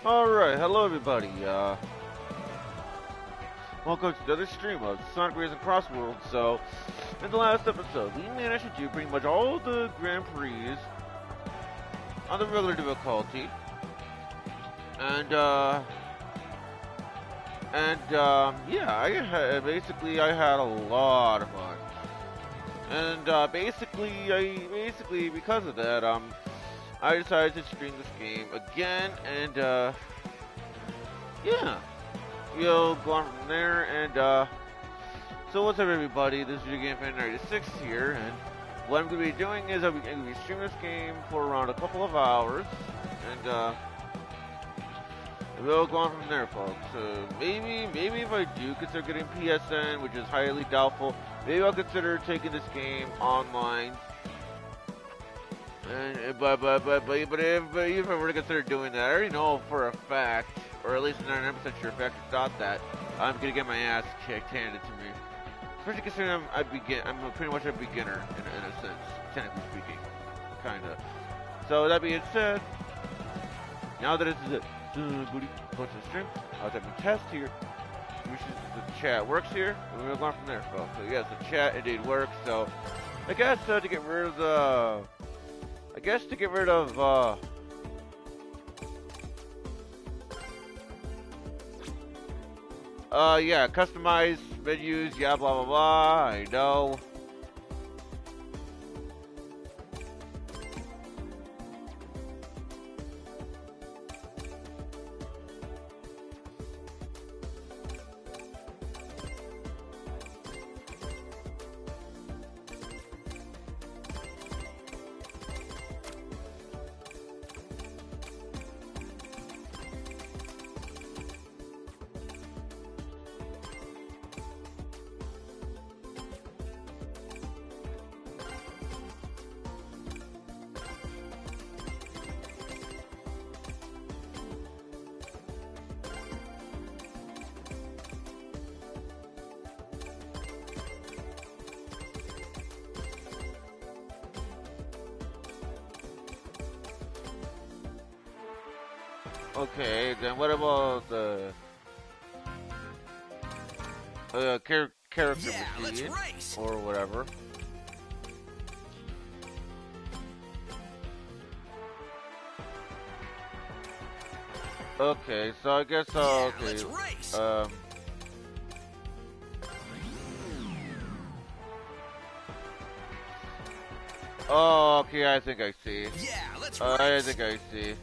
Alright, hello everybody. Welcome to another stream of Sonic Racing Crossworlds. So, in the last episode, we managed to do pretty much all the Grand Prix on the regular difficulty. Yeah, I had a lot of fun. And, because of that, I decided to stream this game again, and, yeah. We'll go on from there, and, so what's up everybody, this is Video Game Fan 96 here, and what I'm going to be doing is I'm going to be streaming this game for around a couple of hours, and, we'll go on from there, folks. Maybe if I do consider getting PSN, which is highly doubtful, maybe I'll consider taking this game online. But if I were to consider doing that, I already know for a fact, or at least 99% sure fact thought that I'm gonna get my ass kicked handed to me. Especially considering I'm pretty much a beginner in a sense, technically speaking, kinda. So that being said, now that it's booty bunch of stream, I'll type a test here. The chat works here, and we'll go on from there, folks. So yes, the chat indeed works. So I guess to get rid of the. Yeah, customize menus, yeah, blah, blah, blah, I know. Okay, then what about the character machine or whatever? Okay, so I guess okay. Oh, okay, I think I see. Yeah, let's race. I think I see.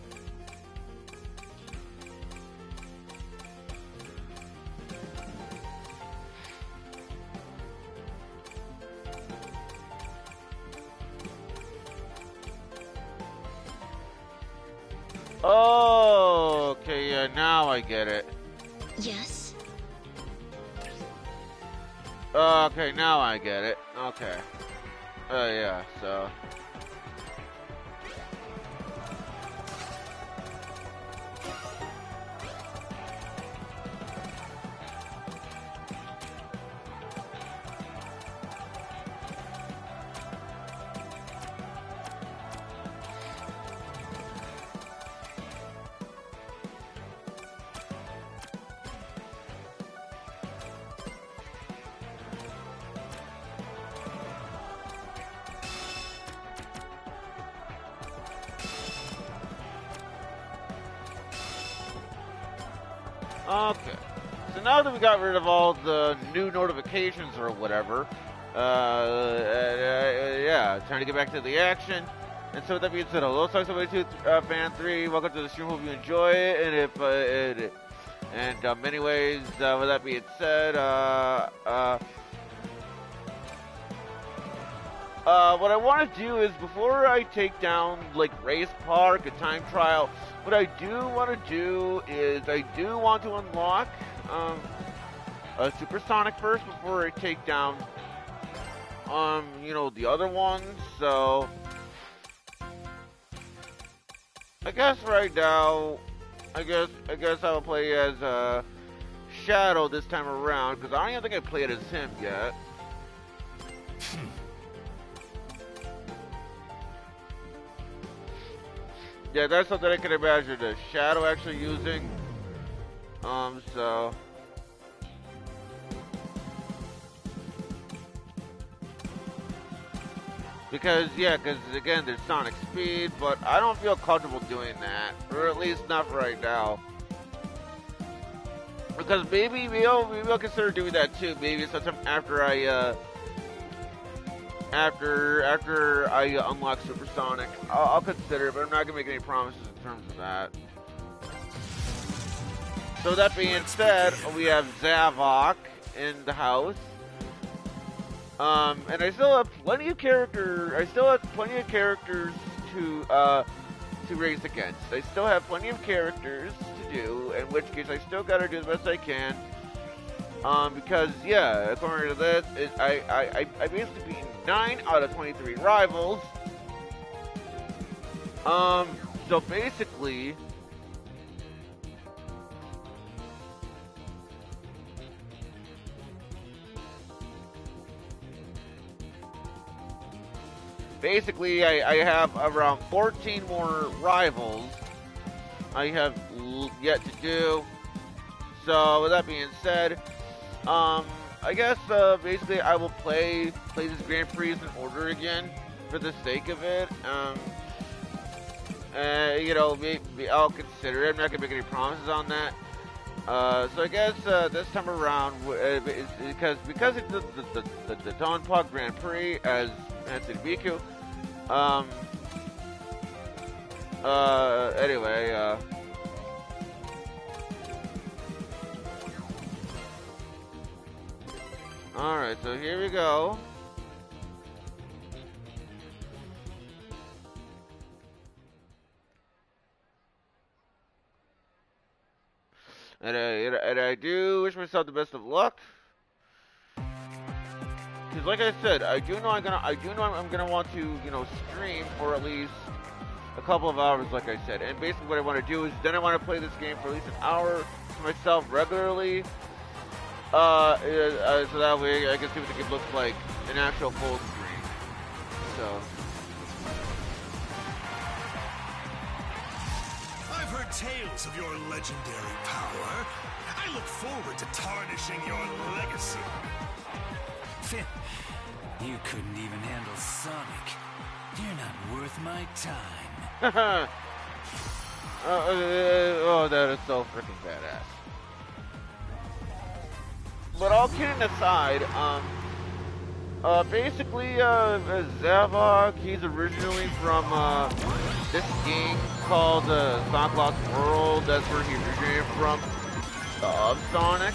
Oh, okay, yeah, now I get it. Yes? Okay, now I get it. Okay. Yeah, so. Okay, so now that we got rid of all the new notifications or whatever, yeah, time to get back to the action. And so with that being said, hello, Sonic 72 Fan 3, welcome to the stream, hope you enjoy it, and anyways, with that being said, what I want to do is, before I take down, like, Race Park, a time trial, what I do want to do is, I do want to unlock, a Supersonic first before I take down, you know, the other ones, so, I guess right now, I guess I'll play as, Shadow this time around, because I don't even think I played as him yet. Yeah, that's something I can imagine the Shadow actually using. So. Because, yeah, because again, there's Sonic Speed, but I don't feel comfortable doing that. Or at least not right now. Because maybe we'll consider doing that too. Maybe sometime after I, after I unlock Supersonic. I'll consider it, but I'm not going to make any promises in terms of that. So that being said, we have Zavok in the house. And I still have plenty of characters to race against. I still have plenty of characters to do, in which case I still gotta do the best I can. Because yeah, according to this, I basically beat 9 out of 23 rivals. So basically, I have around 14 more rivals I have yet to do. So with that being said, I guess basically I will play this Grand Prix in order again for the sake of it. You know, maybe I'll consider it. I'm not gonna make any promises on that. So I guess this time around, because it's the Dawn Pug Grand Prix as Hatsune Miku. Anyway, alright, so here we go. And I do wish myself the best of luck. Because like I said, I do know I'm gonna want to, you know, stream for at least a couple of hours, like I said. And basically what I want to do is then I want to play this game for at least an hour to myself regularly. So that way I can see what the game looks like in actual full screen. So. I've heard tales of your legendary power. I look forward to tarnishing your legacy. You couldn't even handle Sonic. You're not worth my time. Oh, that is so freaking badass. But all kidding aside, basically, Zavok, he's originally from, this game called, Sonic Lost World. That's where he originated from, Sonic.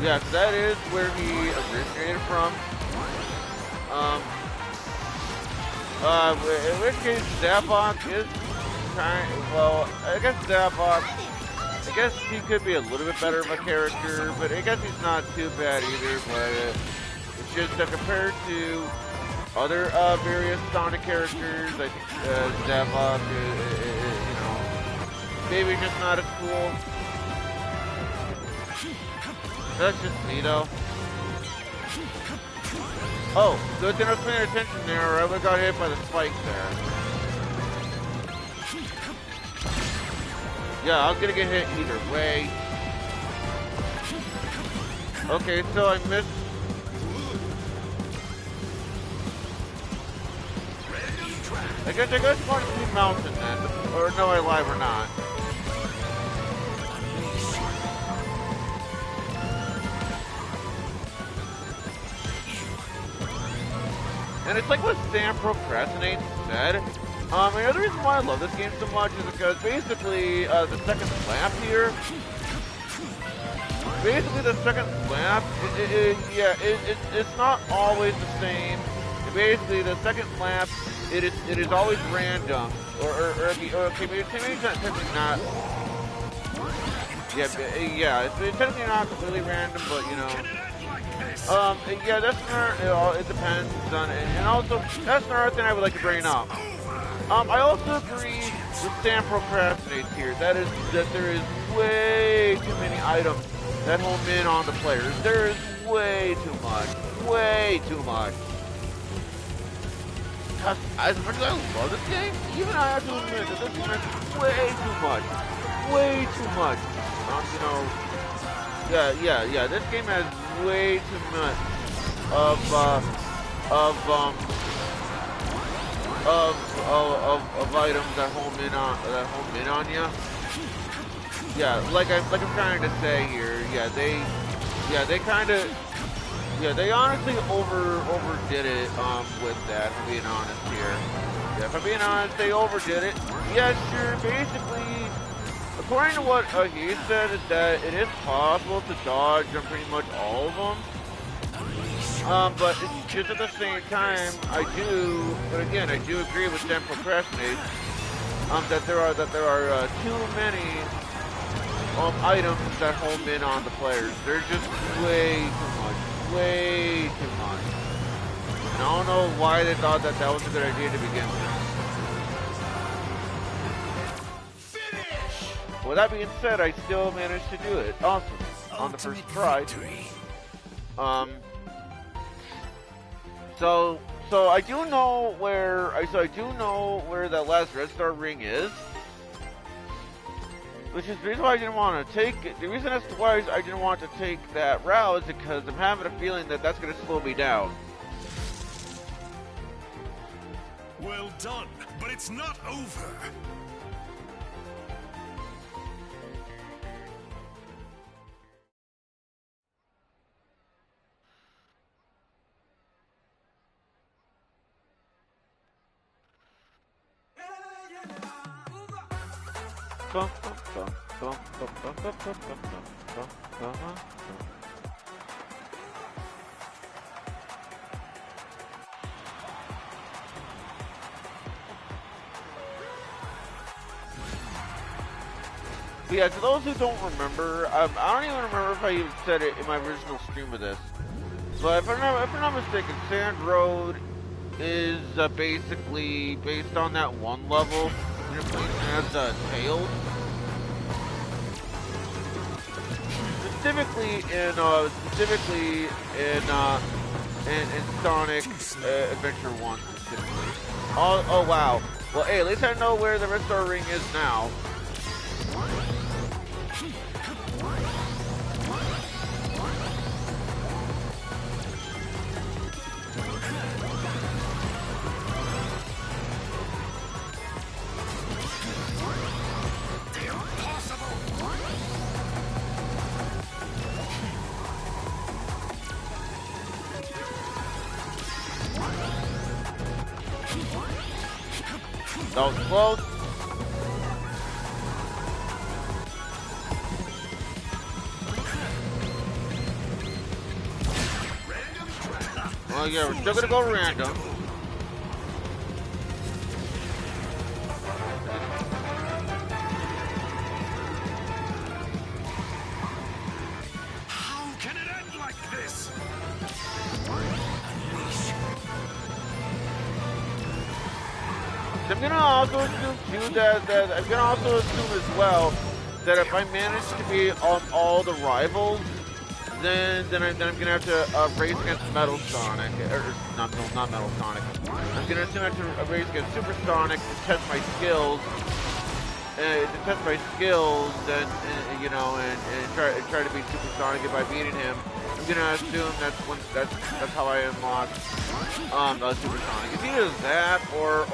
Yeah, so that is where he originated from. In which case, Zavok is well, I guess he could be a little bit better of a character, but I guess he's not too bad either, but it's just compared to other, various Sonic characters, I think, Zavok, you know, maybe just not as cool. That's just me, though. Oh, good thing I was paying attention there, or I would've got hit by the spike there. Yeah, I was gonna get hit either way. Okay, so I missed. I guess I want to see Mountain then. Or no, I lie, we're not. And it's like what Sam Procrastinate said. And the reason why I love this game so much is because basically, the second lap here, it's not always the same. Basically, the second lap, it is always random, okay, maybe it's not technically not. Yeah, it's technically not completely random, but you know. Yeah, that's another, it depends on it. And also, that's another thing I would like to bring up. I also agree with Sam Procrastinates here. That there is way too many items that home in on the players. There is way too much. Way too much. as much as I love this game, even I have to admit that this game is way too much. Way too much. You know, yeah. This game has way too much of items that home in on you. Yeah, like I'm trying to say here. They honestly overdid it with that. If I'm being honest here. Yeah, if I'm being honest, they overdid it. Yeah, sure. Basically, according to what he said, is that it is possible to dodge on pretty much all of them. But it's just at the same time, I do agree with them procrastinate. That there are too many items that home in on the players. There's just way too much. And I don't know why they thought that was a good idea to begin with. Finish! With that being said, I still managed to do it. Awesome. On the first try. So I do know where that last red star ring is. Which is the reason why I didn't want to take it. The reason as to why I didn't want to take that route is because I'm having a feeling that that's going to slow me down. Well done, but it's not over. Yeah, to those who don't remember, I don't even remember if I even said it in my original stream of this. But if I'm not mistaken, Sand Road is basically based on that one level when you're playing as Tails. Specifically in Sonic Adventure 1 specifically. Oh wow. Well, hey, at least I know where the Red Star Ring is now. That was close. Well, yeah, we're still gonna go random. How can it end like this? I'm gonna also assume too that I'm gonna also assume as well that if I manage to be on all the rivals, then I'm gonna have to race against Metal Sonic, or not Metal Sonic. I'm gonna assume I have to race against Super Sonic to test my skills, and you know, and try to beat Super Sonic. If by beating him, I'm gonna assume that's how I unlock Super Sonic. It's either that or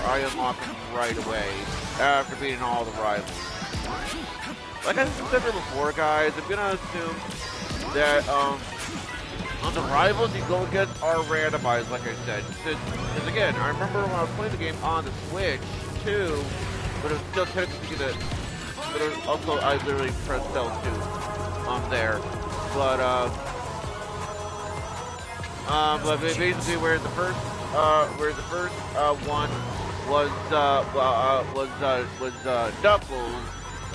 I unlock him right away after beating all the rivals. Like I said before, guys, I'm gonna assume that on the rivals you go against are randomized, like I said. Because again, I remember when I was playing the game on the Switch too, but it was still technically but it was also I literally pressed L2 on there. But basically where the first one was Duckles.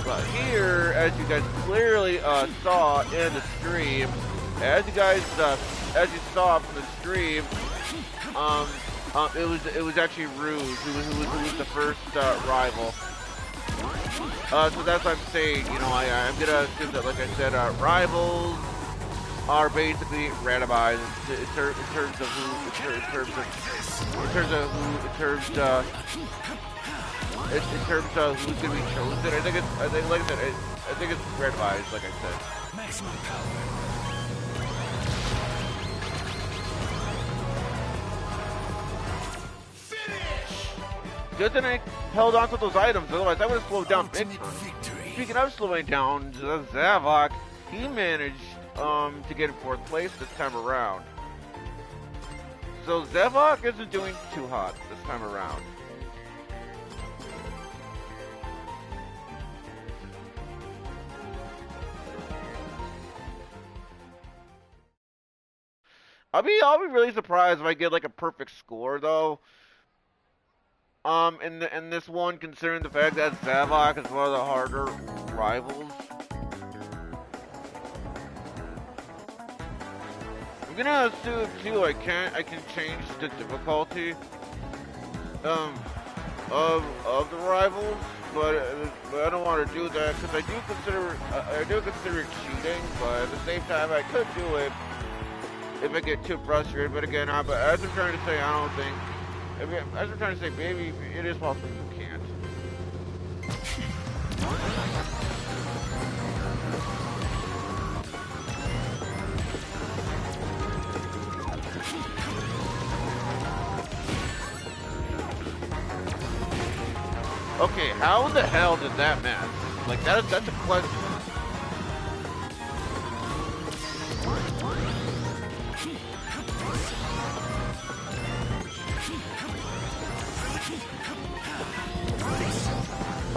But here, as you guys clearly saw in the stream, as you saw from the stream, it was actually Rouge who was the first rival. So that's what I'm saying. You know, I'm gonna assume that, like I said, rivals are basically randomized in terms of who, in terms of who's gonna be chosen. I think like I said, I think it's randomized, like I said. Maximum power. Good thing I held on to those items, otherwise I would have slowed down big Ultimate time. victory. Speaking of slowing down, Zavok, he managed to get in 4th place this time around. So Zavok isn't doing too hot this time around. I'll be really surprised if I get like a perfect score though. In this one, considering the fact that Zavok is one of the harder rivals. I'm gonna assume too I can change the difficulty of the rivals, but I don't want to do that because I do consider it cheating, but at the same time I could do it if I get too frustrated. But again, but as I'm trying to say, I don't think. As I'm trying to say, maybe it is possible you can't. Okay, how in the hell did that match? Like that's a question.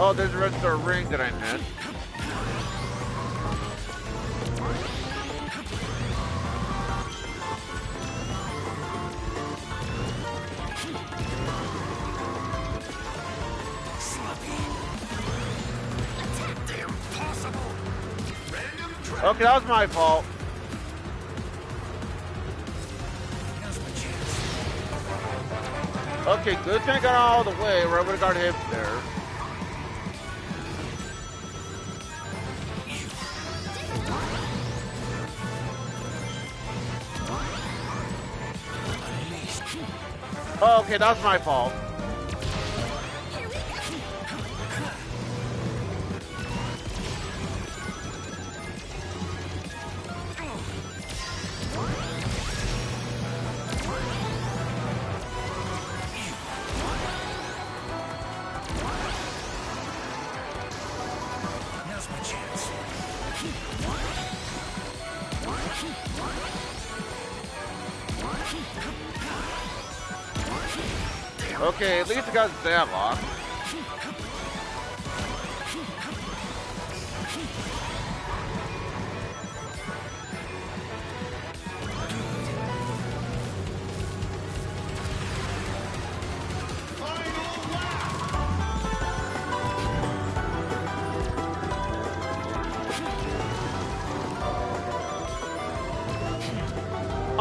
Oh, there's a red star ring that I missed. Okay, that was my fault. Okay, good thing I got all the way, or I would have got hit there. Oh, okay, that was my fault. Okay, at least I got Zavok.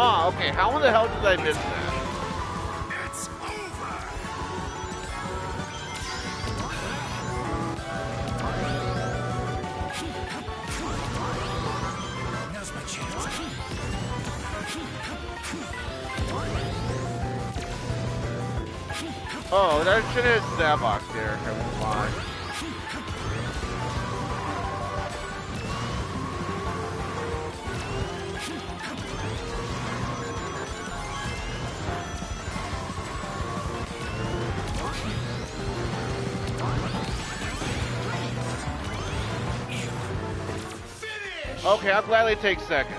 Oh, okay, how in the hell did I miss that? Oh, that should have Zavok there. Come on. Okay, I'll gladly take second.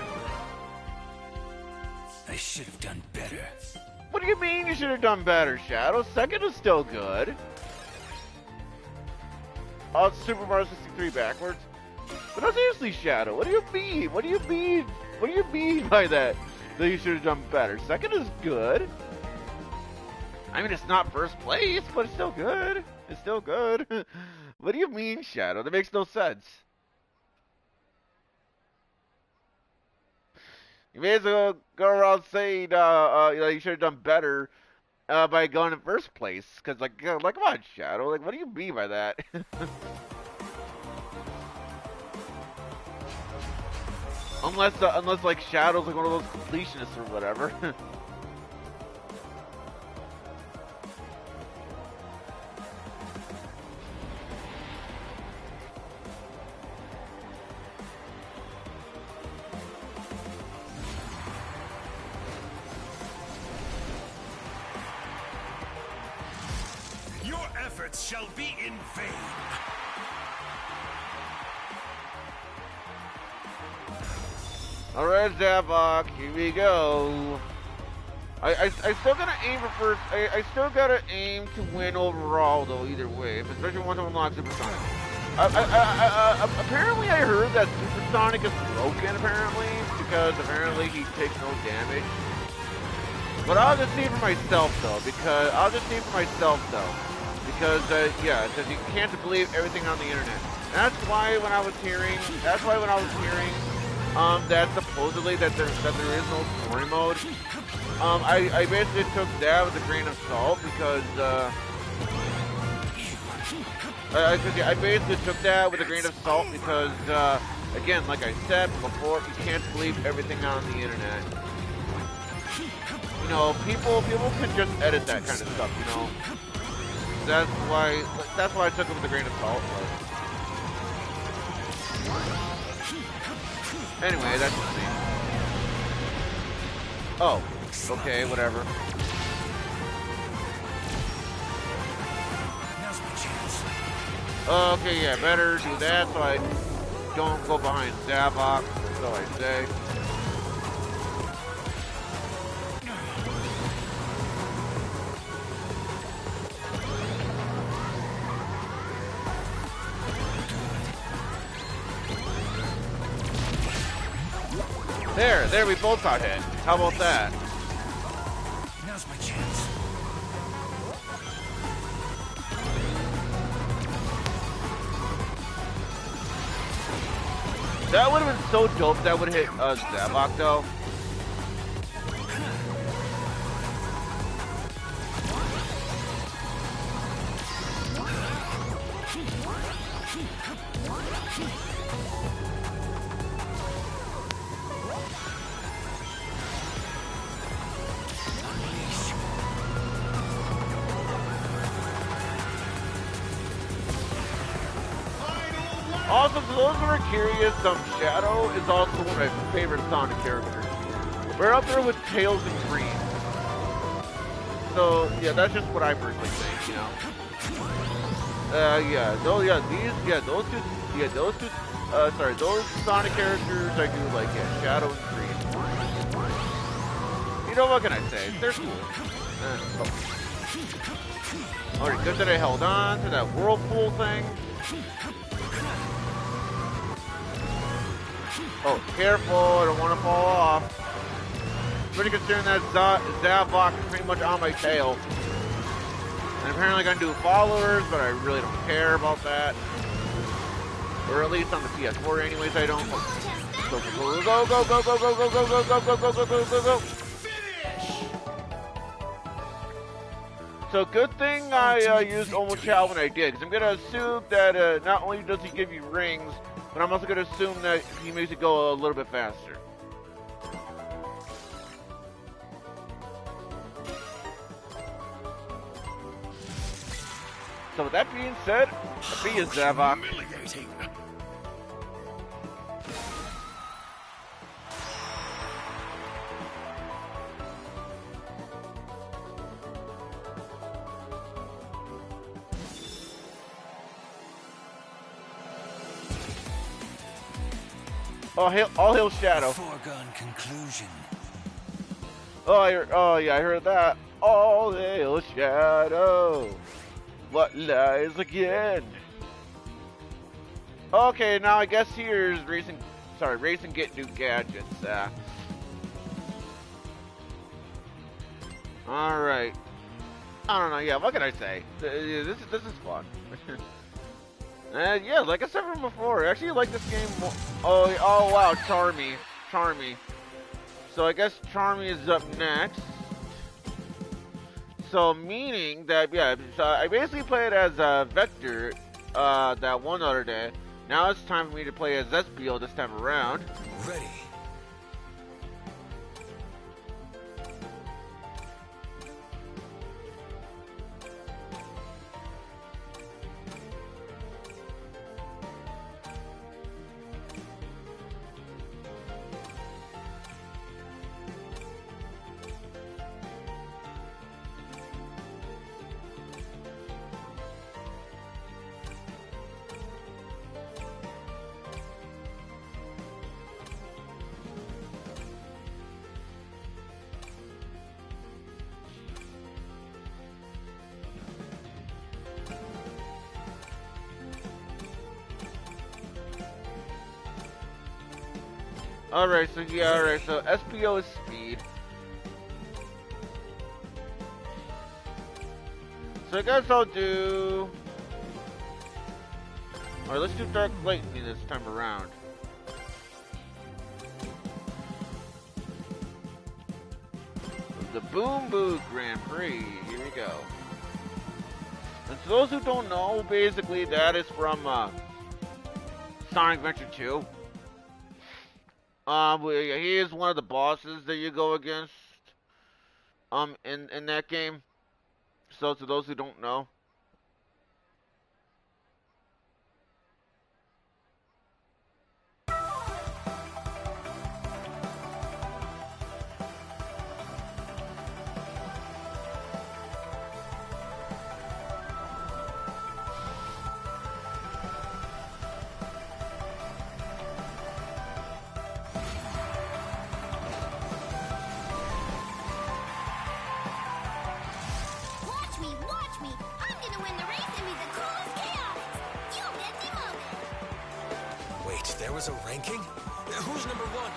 I should have done better. What do you mean you should have done better, Shadow? Second is still good. Oh, it's Super Mario 63 backwards. But no, seriously, Shadow, what do you mean? What do you mean? What do you mean by that? That you should have done better. Second is good. I mean, it's not first place, but it's still good. It's still good. What do you mean, Shadow? That makes no sense. You may as well go around saying, you should have done better by going in first place. Cause like come on, Shadow. Like, what do you mean by that? Unless like Shadow's like one of those completionists or whatever. Your efforts shall be in vain. Alright, Zavok, here we go. I still gotta aim for first. I still gotta aim to win overall, though, either way. Especially once I unlock Supersonic. Apparently I heard that Supersonic is broken, apparently, because apparently he takes no damage. But I'll just see for myself, though, because yeah, because you can't believe everything on the internet. That's why when I was hearing, that supposedly that there is no story mode. I basically took that with a grain of salt because I basically took that with a grain of salt because again, like I said before, you can't believe everything on the internet. You know, people can just edit that kind of stuff. You know, that's why I took it with a grain of salt. But anyway, that's just me. Oh, okay, whatever. Now's my chance. Okay, yeah, better do that so I don't go behind Zavok, so I say. There, we both got hit. How about that? Now's my chance. That would have been so dope if that would have hit Zavok, though. Also, for those who are curious, Shadow is also one of my favorite Sonic characters. We're up there with Tails and Green. So, yeah, that's just what I personally think, you know. Those Sonic characters I do like, yeah, Shadow and Green. You know, what can I say? They're cool. Alright, good that I held on to that whirlpool thing. Oh, careful, I don't want to fall off. Pretty considering that Zavok is pretty much on my tail. And apparently gonna do followers, but I really don't care about that. Or at least on the PS4 anyways, I don't. Go, go, go, go, go, go, go, go, go, go, go, go, go, go, go, go, go. So good thing I used Almost Chow when I did, because I'm gonna assume that not only does he give you rings, but I'm also going to assume that he makes it go a little bit faster. So with that being said, see you, Zavok. All hail Shadow. Foregone conclusion. Oh yeah, I heard that. All hail Shadow. What lies again? Okay, now I guess here's racing. Racing get new gadgets. All right. I don't know. Yeah, what can I say? This is fun. Yeah, like I said from before, I actually like this game more. Oh wow, Charmy. So I guess Charmy is up next. So meaning that, yeah, so I basically played as Vector that one other day. Now it's time for me to play as Espio this time around. Ready. Alright, so yeah, alright, so SPO is speed. So I guess I'll do... Alright, let's do Dark Lightning this time around. The Boom Boo Grand Prix, here we go. And to those who don't know, basically that is from Sonic Adventure 2. He is one of the bosses that you go against in that game. So to those who don't know. Watch me. I'm gonna win the race and be the coolest chaos. You'll get demoted. Wait, there was a ranking? Who's number one?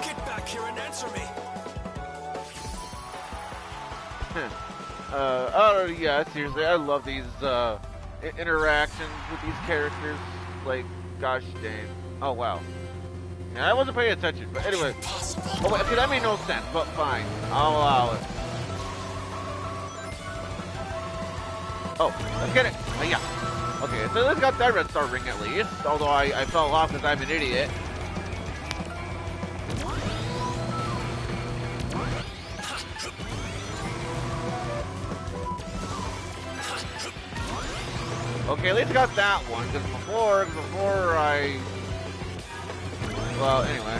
Get back here and answer me. Oh yeah, seriously, I love these interactions with these characters. Like, gosh dang. Oh wow. Yeah, I wasn't paying attention, but anyway. Oh wait, okay, that made no sense, but fine. I'll allow it. Oh, let's get it. Yeah. Okay, so let's got that red star ring at least. Although I fell off because I'm an idiot. Okay, at least got that one, because before I... Well, anyway.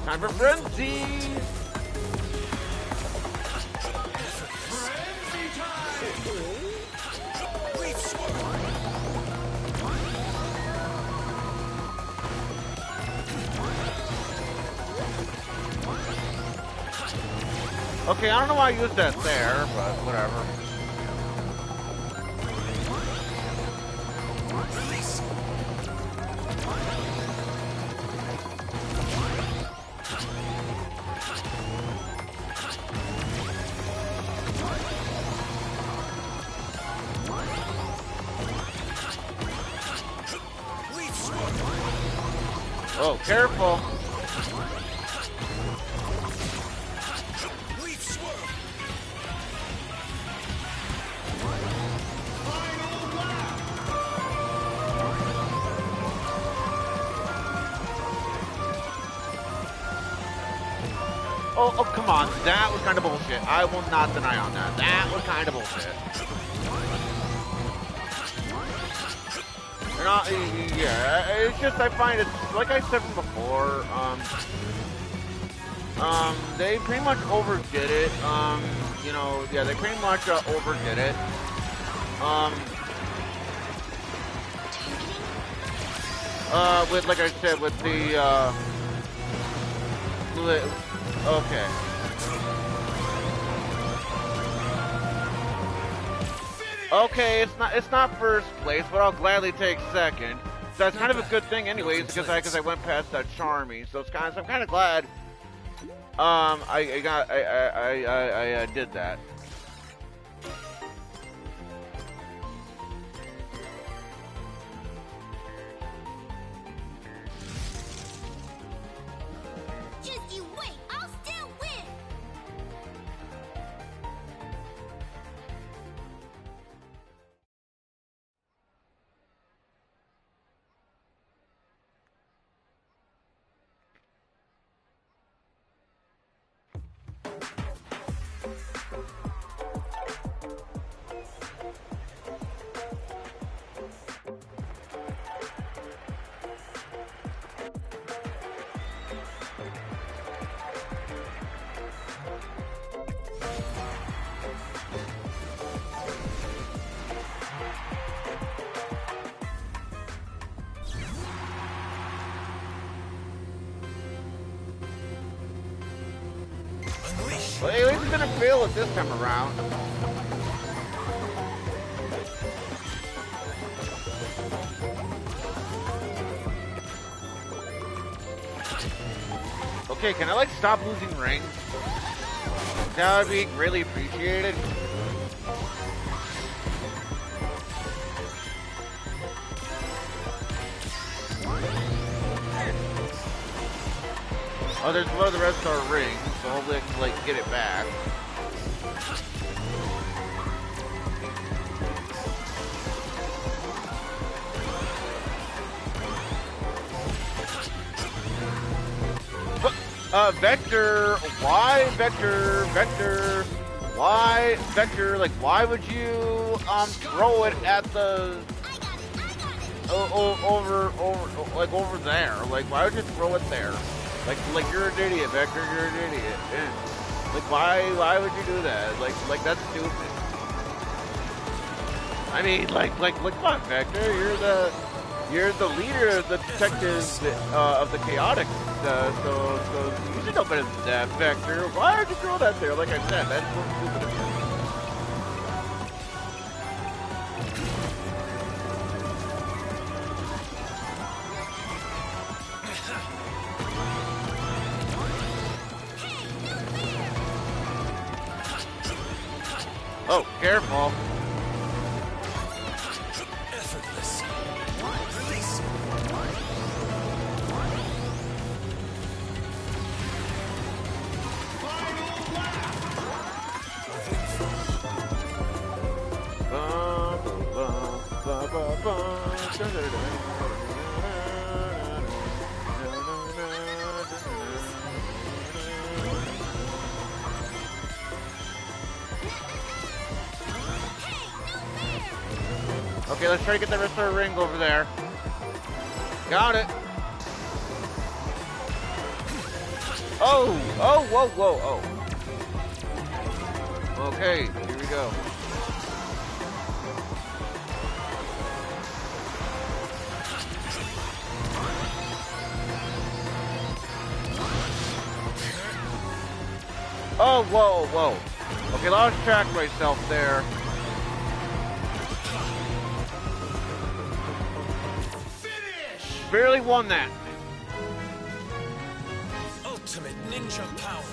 Time for frenzy! Okay, I don't know why I used that there, but whatever. Release. Oh, careful. Oh, come on. That was kind of bullshit. I will not deny on that. That was kind of bullshit. And yeah, it's just I find it's, like I said before, they pretty much overdid it. You know, yeah, they pretty much overdid it. With, like I said, with the, okay. Okay, it's not first place, but I'll gladly take second. So that's kind of a good thing, anyways, because I went past that Charmy. So it's I'm kind of glad. I did that. Just you wait, I'll still win. It's gonna fail it this time around. Okay, can I like stop losing rings? That would be greatly appreciated. Oh, there's one of the rest of our rings, so hopefully I can like get it back. Vector, why Vector, why Vector, like why would you throw it at the over there? Like why would you throw it there? Like you're an idiot, Vector, you're an idiot. And, like why would you do that? Like that's stupid. I mean like come on, Vector, you're the leader of the detectives of the chaotic. So you should know better than that, Vector. Why would you throw that there? Like I said, that's so stupid of you. Oh, careful. Effortless. Release. Okay, let's try to get the rest of our ring over there. Got it. Oh, whoa. Okay, here we go. Oh, whoa. Okay, lost track of myself there. Finish! Barely won that. Ultimate ninja power.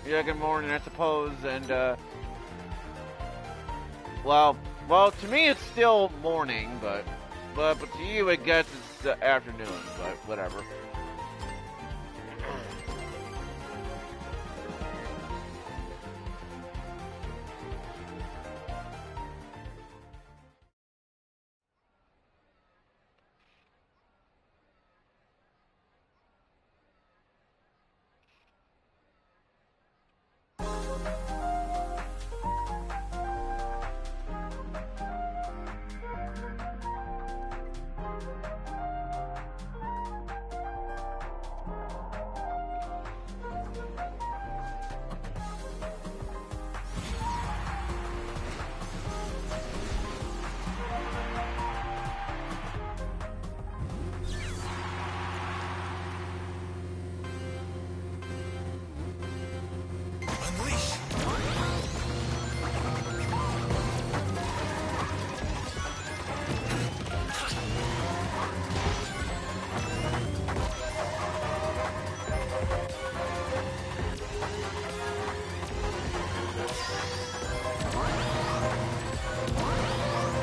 Yeah, good morning, I suppose, and, well, to me it's still morning, but to you, I guess it's the afternoon, but whatever.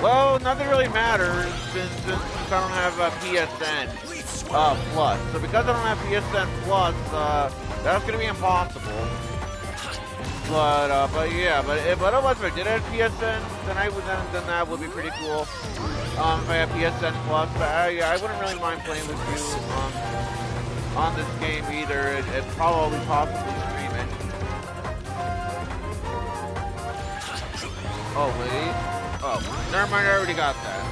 Well, nothing really matters since I don't have a PSN Plus. So because I don't have PSN Plus, that's gonna be impossible. But otherwise, if I did have PSN, then that would be pretty cool. If I have PSN Plus, but yeah, I wouldn't really mind playing with you on this game either. It'd probably possibly stream it. Oh wait. Oh, never mind, I already got that.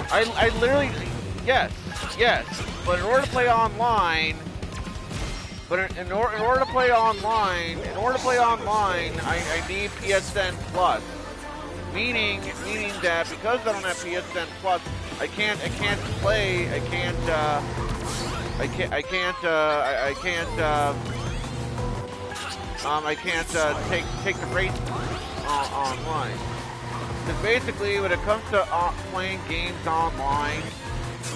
I literally, yes, but in order to play online, in order to play online, I need PSN Plus. Meaning that because I don't have PSN Plus, I can't I can't take the race online. Because basically, when it comes to playing games online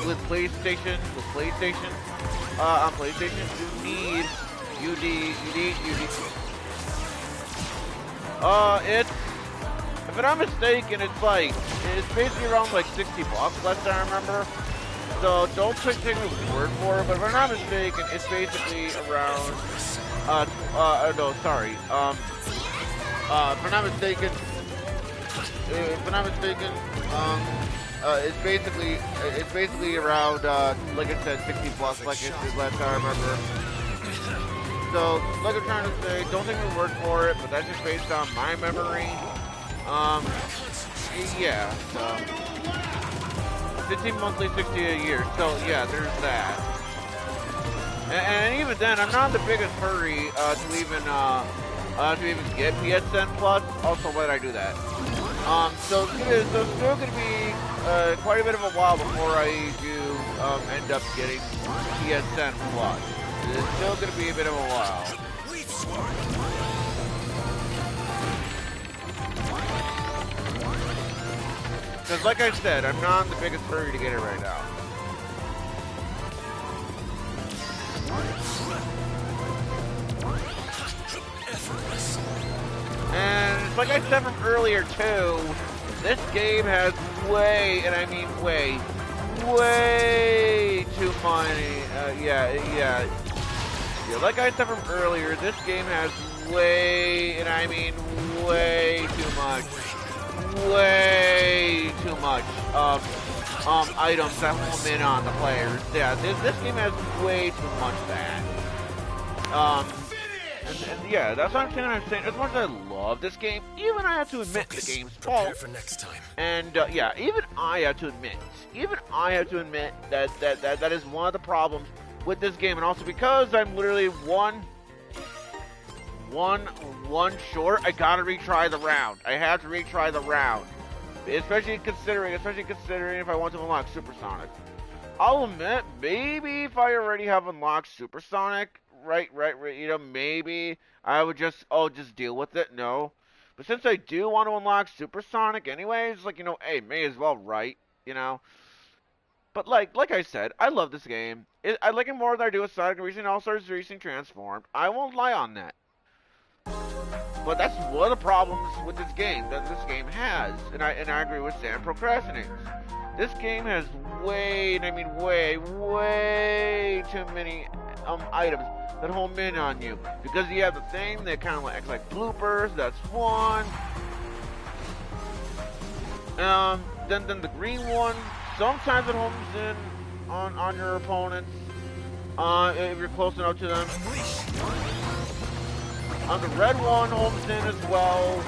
with PlayStation, on PlayStation, you need. It's, if I'm not mistaken, it's basically around like $60, last I remember. So don't take my word for it, but if I'm not mistaken, it's basically around, no, sorry, if I'm not mistaken, it's basically around, like I said, $60, like it did last time I remember. So, like I'm trying to say, don't take my word for it, but that's just based on my memory. Yeah, so 15 monthly, 60 a year. So yeah, there's that. And even then, I'm not in the biggest hurry to even get PSN Plus. Also, why did I do that? So it's still gonna be quite a bit of a while before I do end up getting PSN Plus. It's still gonna be a bit of a while. Because like I said, I'm not in the biggest hurry to get it right now. And like I said from earlier too, this game has way, and I mean way too many, yeah, like I said from earlier, this game has way, and I mean way too much items that home in on the players. Yeah, this game has way too much of that. And yeah, that's what I'm saying. As much as I love this game, even I have to admit the game's fault. For next time. And yeah, even I have to admit that is one of the problems with this game, and also because I'm literally one short, I gotta retry the round. I have to retry the round, especially considering if I want to unlock Supersonic. I'll admit, maybe if I already have unlocked Supersonic, right, you know, maybe I would just deal with it. No, but since I do want to unlock Supersonic anyways, like, you know, hey, may as well, right? You know. But like I said, I love this game. I like it more than I do with Sonic Racing All-Stars Racing Transformed. I won't lie on that. But that's one of the problems with this game that this game has, and I agree with Sam procrastinates. This game has way too many items that home in on you, because you have the thing that kind of acts like bloopers. That's one. Then the green one. Sometimes it homes in on your opponents if you're close enough to them. The red one homes in as well.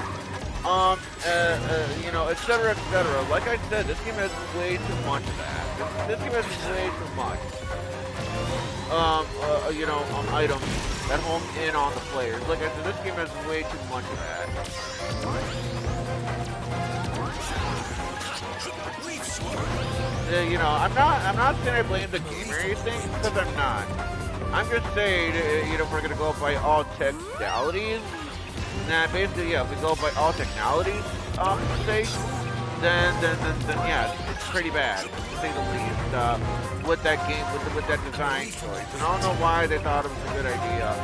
You know, etc., etc. Like I said, this game has way too much of that. This game has way too much. You know, items that home in on the players. Like I said, this game has way too much of that. You know, I'm not saying I blame the game or anything, because I'm not. I'm just saying, you know, if we're gonna go by all technicalities, then basically, yeah, if we go by all technicalities, then yeah, it's pretty bad, to say the least, with that game, with that design choice. And I don't know why they thought it was a good idea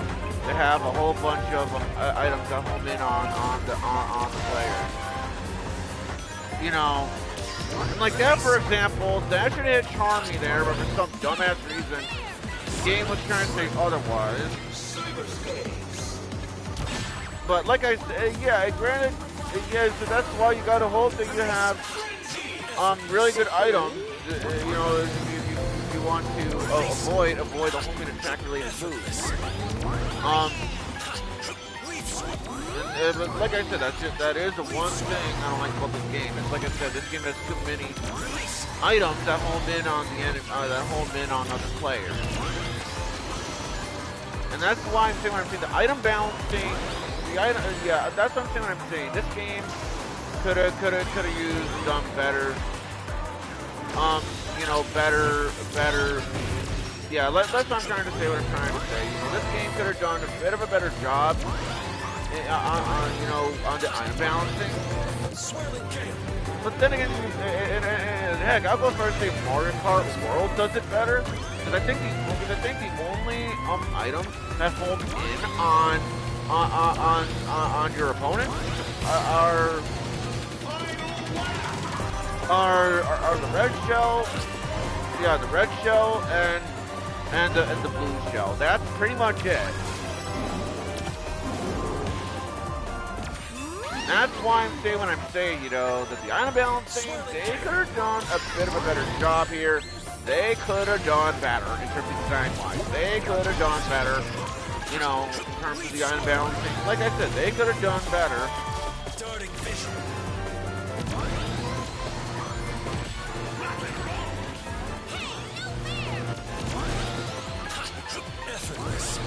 to have a whole bunch of items that home in on the players. You know. Like that, for example, that should have charmed me there, but for some dumbass reason, the game was trying to say otherwise. But like I said, yeah, granted, yeah, so that's why you gotta hope that you have really good items. You know, if you want to avoid a homing attack related moves. But like I said, that is the one thing I don't like about this game. It's like I said, this game has too many items that home in on the enemy, that home in on other players. And that's why I'm saying when I'm saying the item balancing, yeah, that's what I'm saying when I'm saying this game could have used better, you know, better yeah, that's what I'm trying to say. What I'm trying to say. You know, this game could have done a bit of a better job you know, on the item balancing. But then again, and heck, I'll go first and say Mario Kart World does it better. Because I think the only items that hold in on your opponent are the red shell, yeah, the red shell and the blue shell. That's pretty much it. That's why I'm saying when I'm saying, you know, that the item balancing, they could have done a bit of a better job here. They could have done better in terms of design-wise. They could have done better, you know, in terms of the item balancing. Like I said, they could have done better. Starting vision. Effortless.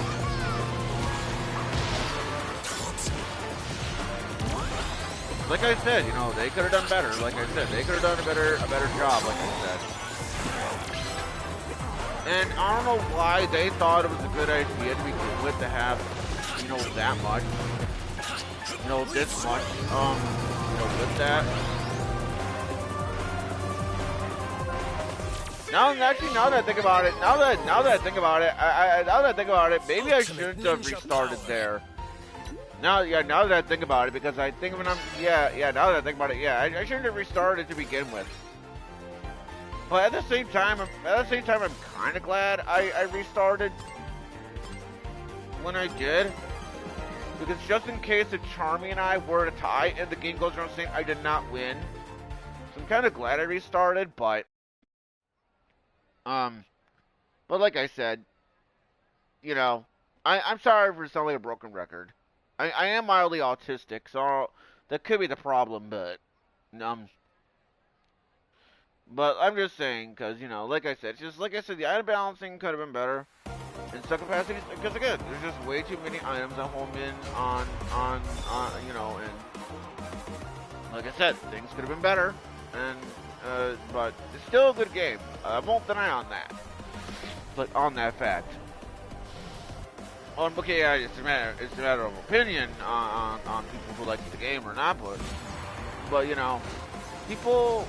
Like I said, you know, they could have done better. Like I said, they could have done a better job, like I said. And I don't know why they thought it was a good idea to begin with to have, you know, that much, you know, this much, you know, with that. Now that I think about it, now that I think about it, maybe I shouldn't have restarted there. Now that I think about it, because I think when now that I think about it, I shouldn't have restarted to begin with. But at the same time, I'm kind of glad I restarted when I did, because just in case that Charmy and I were to tie and the game goes around saying I did not win, so I'm kind of glad I restarted. But like I said, you know, I'm sorry for sounding like a broken record. I am mildly autistic, so that could be the problem, but I'm just saying, because, you know, like I said, the item balancing could have been better in some capacities, because again, there's just way too many items that home in on you know, and like I said, things could have been better, and but it's still a good game. I won't deny on that, but on that fact. Okay, yeah, it's a matter of opinion on people who like the game or not, but you know, people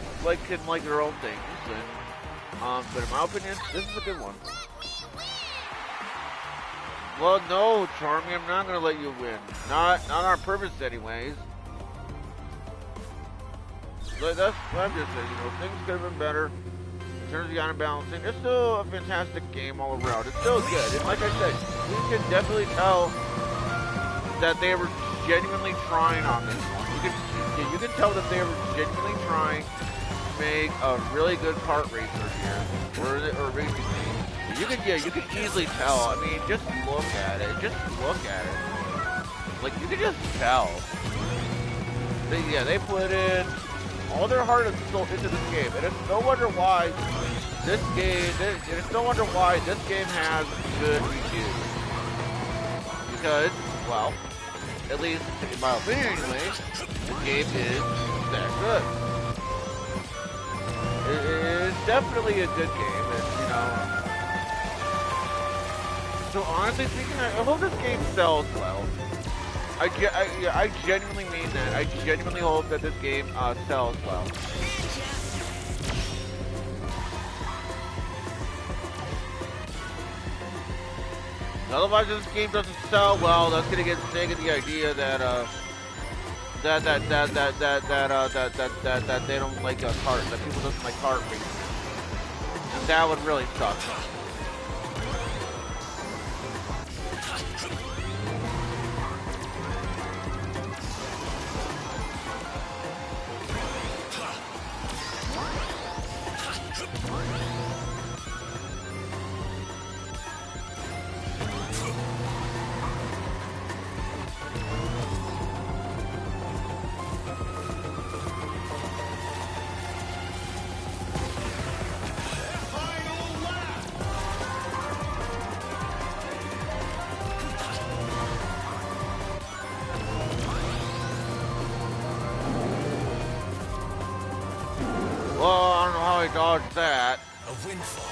can like their own things, and but in my opinion, this is a good one. Well, no, Charmy, I'm not gonna let you win. Not on purpose, anyways. But that's what I'm just saying. You know, things could have been better. In terms of the item balancing, it's still a fantastic game all around. It's still good. And like I said, you can definitely tell that they were genuinely trying on this one. You can tell that they were genuinely trying to make a really good kart racer here, or racing game. You can easily tell. I mean, just look at it. Like, you can just tell. They put in all their heart and soul into this game, and it's no wonder why this game has good reviews. Because, well, at least in my opinion anyway, the game is that good. It is definitely a good game, and, you know. So honestly speaking, I hope this game sells well. I genuinely mean that. I genuinely hope that this game sells well. Otherwise, if this game doesn't sell well, that's gonna get sick of the idea that that they don't like kart, that people doesn't like kart racing, and that would really suck. Well, I don't know how he dodged that. A windfall.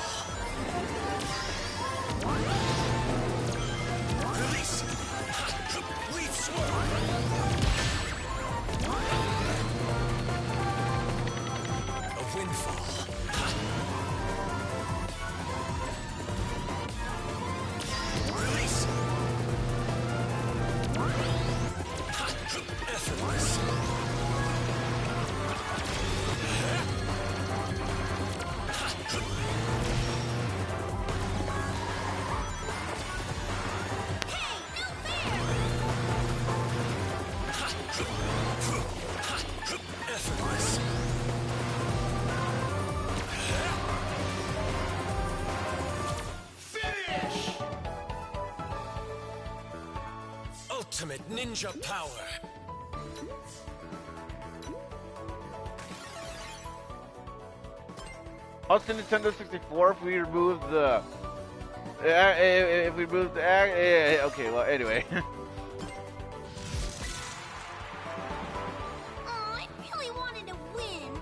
ultimate ninja power. Also, Nintendo 64, if we remove the... if we remove the... okay, well, anyway. Aw, I really wanted to win.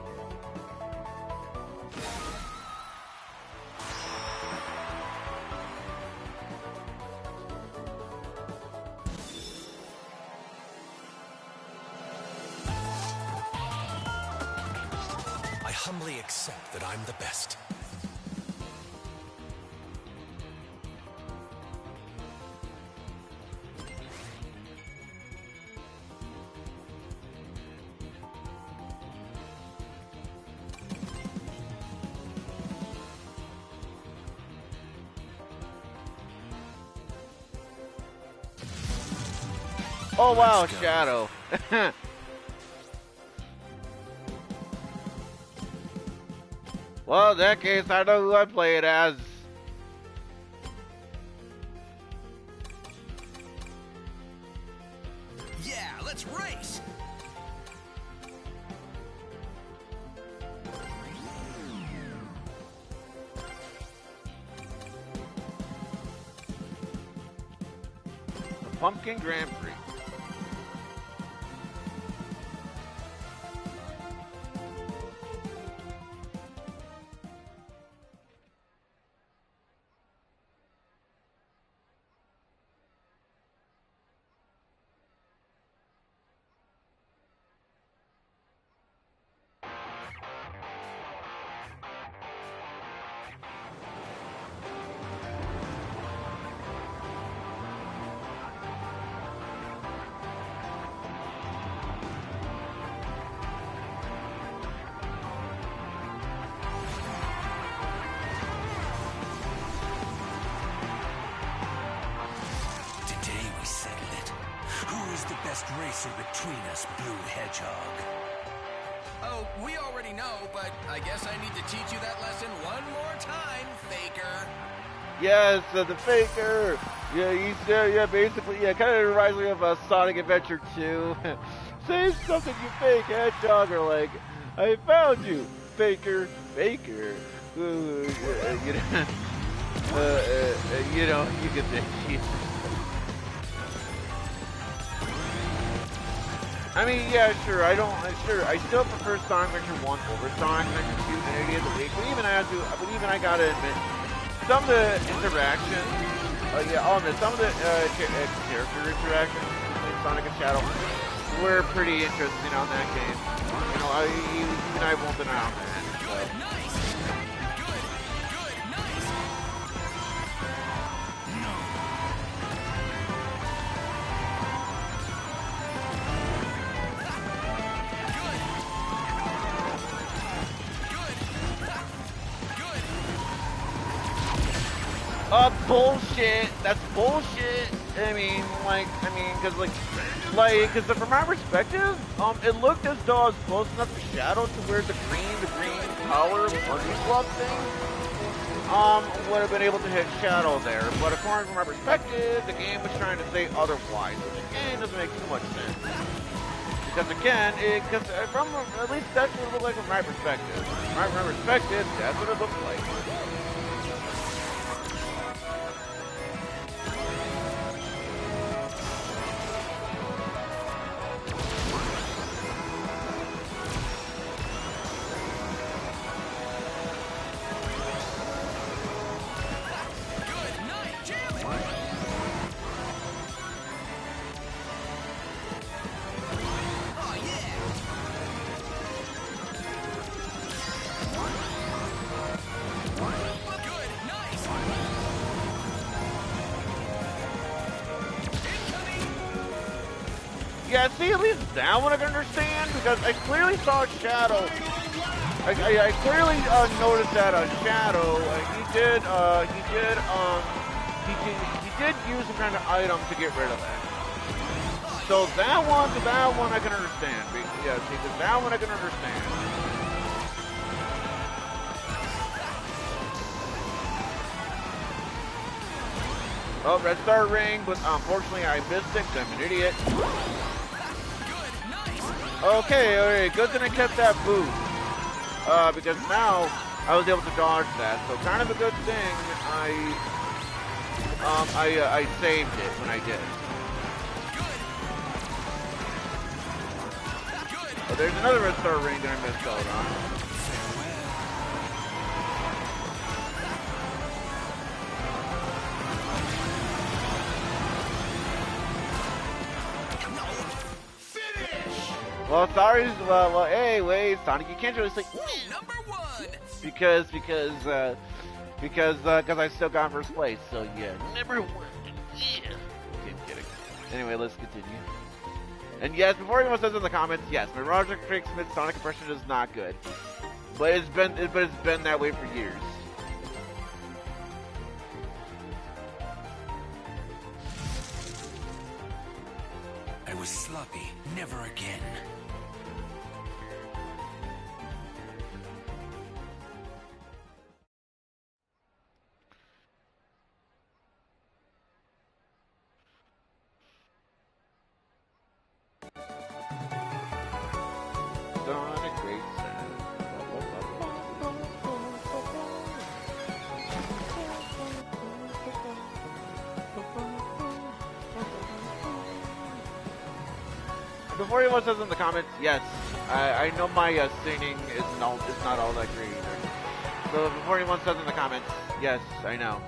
I humbly accept that I'm the best. Oh wow, Let's go. Shadow. Well, in that case, I know who I play it as. Yeah, let's race! The Pumpkin Grand Prix. Today we settle it. Who is the best racer between us, Blue Hedgehog? Oh, we already know, but I guess I need to teach you that lesson one more time, Faker. Yes, the Faker. Yeah, he's yeah, basically, yeah, kind of reminds me of Sonic Adventure 2. Say something, you fake hedgehog, or like, I found you, Faker, Faker. You know, you get the. I mean, yeah, sure. I still prefer Sonic Adventure 1 over Sonic Adventure 2 any of the week. But even I gotta admit, some of the interactions, some of the character interactions between Sonic and Shadow were pretty interesting on that game. You know, even I won't deny on that. So. Nice! Good, nice! Bullshit. That's bullshit. Cause from my perspective, it looked as though I was close enough to Shadow to where the green power buggy club thing, would have been able to hit Shadow there. But according to my perspective, the game was trying to say otherwise, which again doesn't make too much sense. Because again, from at least that's what it looked like from my perspective. From my perspective, that's what it looked like. Yeah, see, at least that one I can understand, because I clearly saw Shadow. I clearly noticed that Shadow, he did use some kind of item to get rid of that. So that one I can understand. Yeah, see, that one I can understand. Oh, red star ring, but unfortunately I missed it 'cause I'm an idiot. Okay, alright, good thing I kept that boost. Because now I was able to dodge that, so kind of a good thing I saved it when I did. Oh, there's another red star ring that I missed out on. Well, sorry. Well, hey, wait, Sonic, you can't really say Number one. because I still got first place. So yeah, number one. Yeah. Okay, I'm kidding. Anyway, let's continue. And yes, before anyone says in the comments, yes, my Roger Craig Smith Sonic impression is not good, but it's been that way for years. I was sloppy. Never again. Sonic Great Before anyone says in the comments, yes, I know my singing is not all that great either. So before anyone says in the comments, yes, I know.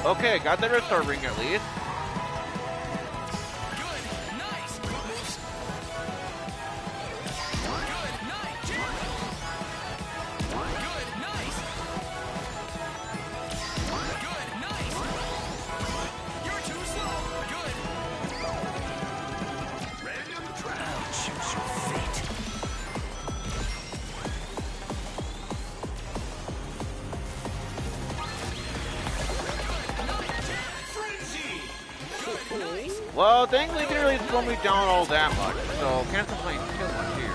Okay, got the red star ring at least. Good. Nice. Oops. Good. Nice. Good. Nice. Good. Nice. You're too slow. Good. Random draft. I'll choose your fate. Well, thankfully, it didn't really slow me down all that much, so can't complain too much here.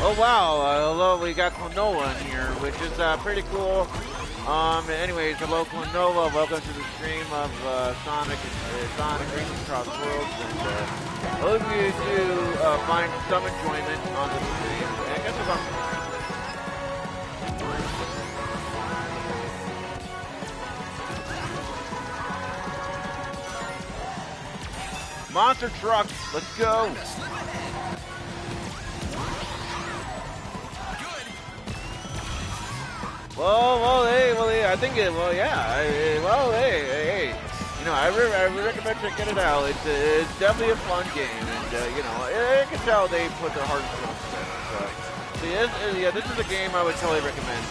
Oh wow, hello, we got Klonoa in here, which is pretty cool. Anyways, hello Klonoa, welcome to the stream of Sonic Racing Crossworlds, and I hope you do find some enjoyment on the stream. And I guess it's on. Monster truck, let's go! Well, I think hey, you know, I recommend checking it out. It's definitely a fun game, and you know, I can tell they put their heart and soul into it. So, this is a game I would totally recommend.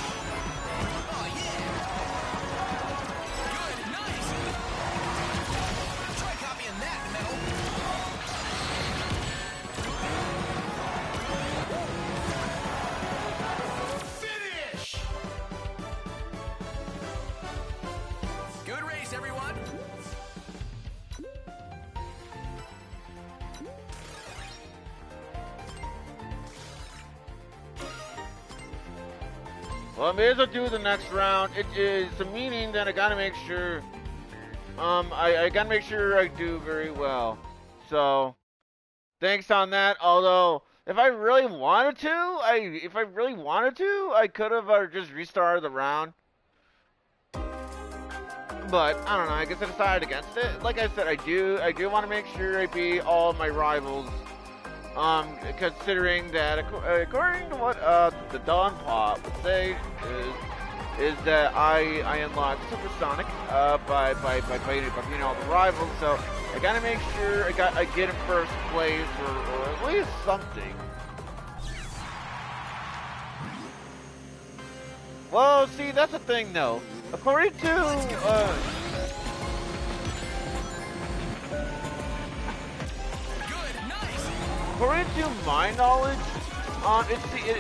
Well, I may as well do the next round. It is a meeting that I gotta make sure, I gotta make sure I do very well. So, thanks on that, although, if I really wanted to, I could have just restarted the round. But I don't know. I guess I decided against it. Like I said, I do want to make sure I beat all my rivals. Considering that according to what the Dawn Pot would say is that I unlocked Supersonic by beating all the rivals. So I gotta make sure I get in first place or at least something. Well, see, that's the thing though. According to according to my knowledge,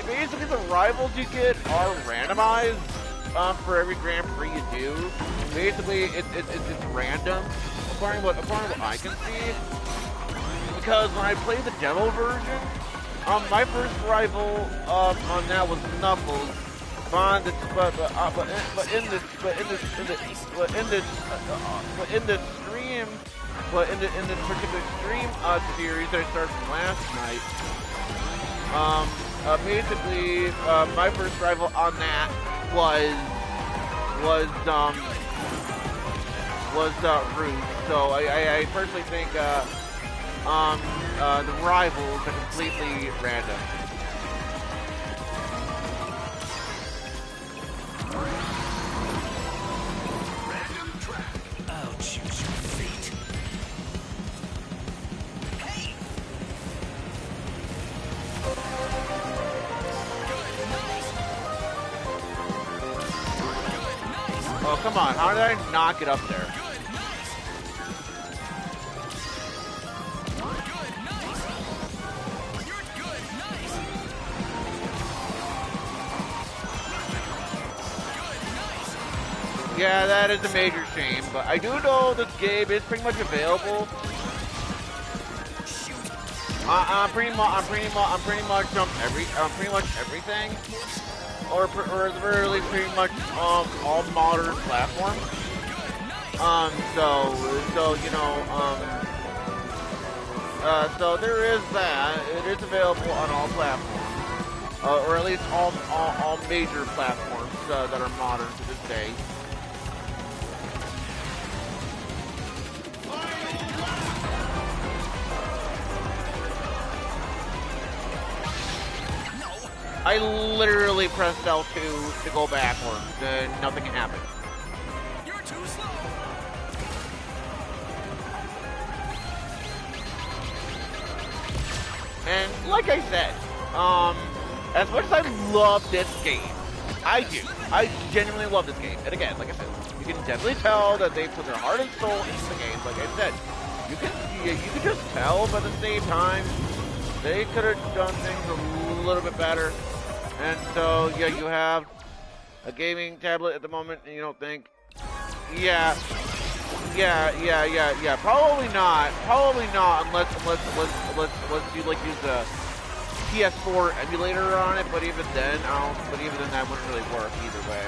basically the rivals you get are randomized for every Grand Prix you do. Basically, it's random, according to what I can see. Because when I played the demo version, my first rival on that was Knuckles. But in this particular stream series that I started from last night, basically my first rival on that was Root. So I personally think the rivals are completely random. I'll choose your fate. Hey! Oh, come on. How did I not get up there? Yeah, that is a major shame, but I do know this game is pretty much available. I'm pretty much everything, or really pretty much all modern platforms. So you know, so there is that. It is available on all platforms, or at least all major platforms that are modern to this day. I literally pressed L2 to go backwards, and nothing happened. You're too slow. And like I said, as much as I love this game, I genuinely love this game. And again, like I said, you can definitely tell that they put their heart and soul into the game. Like I said, you can just tell, but at the same time, they could have done things a little bit better. And so, yeah, you have a gaming tablet at the moment, and you don't think, yeah, probably not, unless you like use a PS4 emulator on it. But even then, that wouldn't really work either way.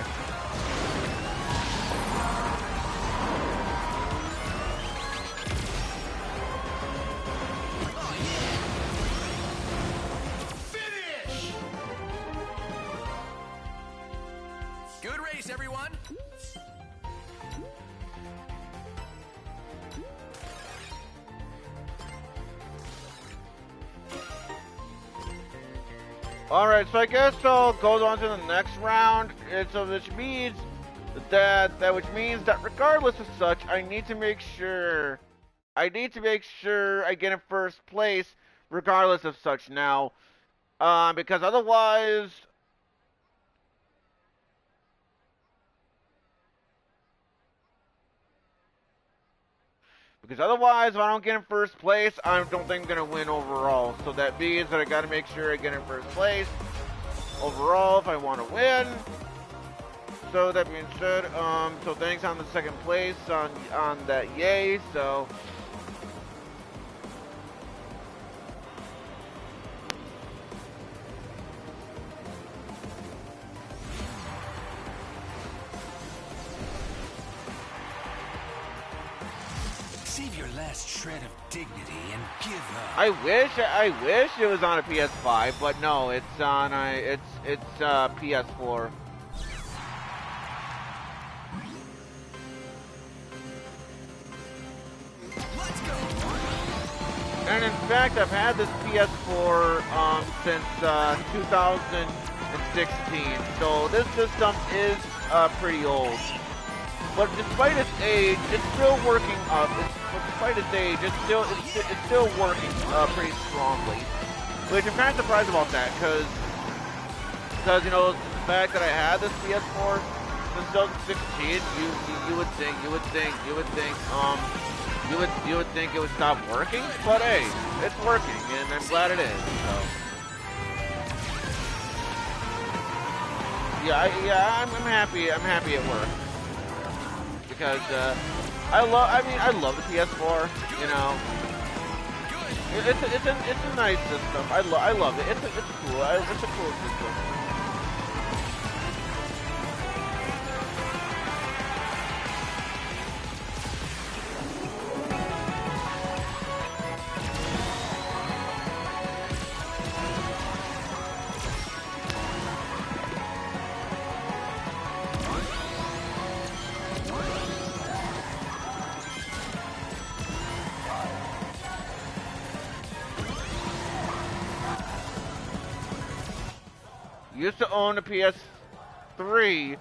Good race, everyone. Alright, so I guess I'll go on to the next round, and so which means that regardless of such, I need to make sure I get in first place regardless of such now, because otherwise if I don't get in first place, I don't think I'm going to win overall. So that means that I got to make sure I get in first place overall if I want to win. So that being said, so thanks on the second place on that yay. So Save your last shred of dignity and give up. I wish it was on a PS5, but no, it's on it's PS4. Let's go. And in fact, I've had this PS4 since 2016, so this system is pretty old. But despite its age, it's still working. Despite its age, it's still working pretty strongly. Which I'm kind of surprised about that, because you know the fact that I had this PS4 since 2016, you would think it would stop working, but hey, it's working, and I'm glad it is. So. Yeah, I'm happy. I'm happy it worked because I love the PS4. You know, it's a nice system. I love it. It's cool. It's a cool system. Used to own a PS3 in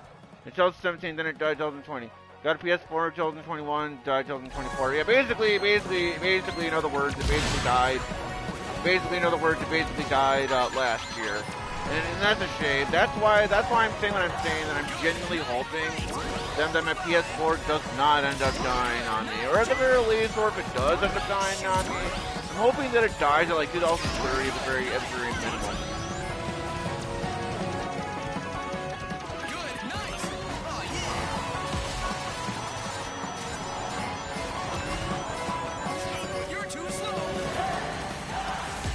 2017, then it died in 2020. Got a PS4 in 2021, died in 2024. Yeah, basically, in other words, it basically died. Basically, in other words, it basically died last year. And that's a shame. That's why I'm saying what I'm saying, that I'm genuinely hoping that my PS4 does not end up dying on me. Or at the very least, or if it does end up dying on me, I'm hoping that it dies at like 2030 at the very minimum.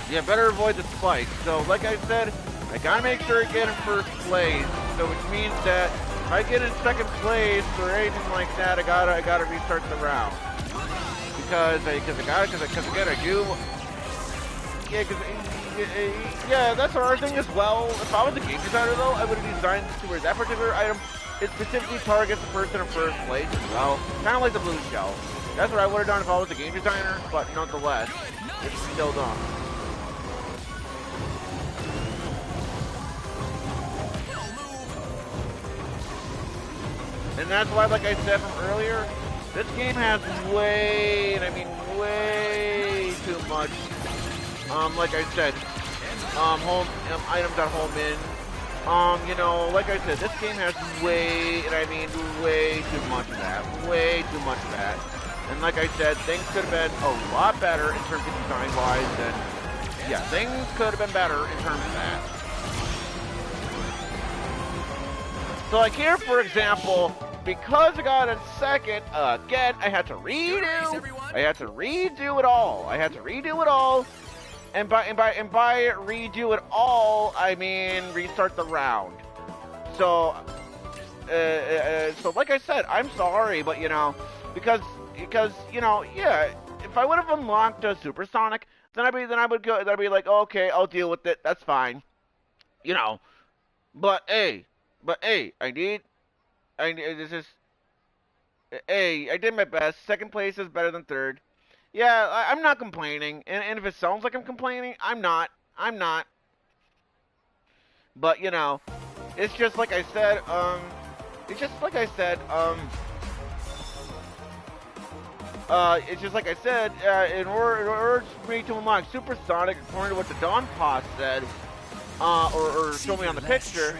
Yeah, better avoid the spikes. So, like I said, I gotta make sure I get in first place. So, which means that if I get in second place or anything like that, I gotta restart the round. Because again, I do. Yeah, that's our thing as well. If I was a game designer, though, I would have designed this to where that particular item it specifically targets the person in first place as well. Kind of like the blue shell. That's what I would have done if I was a game designer, but nonetheless, it's still done. And that's why, like I said from earlier, this game has way too much, like I said, home items at home in. You know, like I said, this game has way too much of that. Way too much of that. And like I said, things could have been a lot better in terms of design-wise, and yeah, things could have been better in terms of that. So like here, for example, because I got a second, again, I had to redo it all. And by redo it all, I mean restart the round. So, so like I said, I'm sorry, but you know, because you know, yeah, if I would have unlocked a supersonic, then I'd be like, okay, I'll deal with it. That's fine, you know. But hey, I did my best. Second place is better than third. Yeah, I'm not complaining. And if it sounds like I'm complaining, I'm not. But, you know, it's just like I said, in order for me to unlock Supersonic, according to what the Dawn Pass said, or show me on the picture,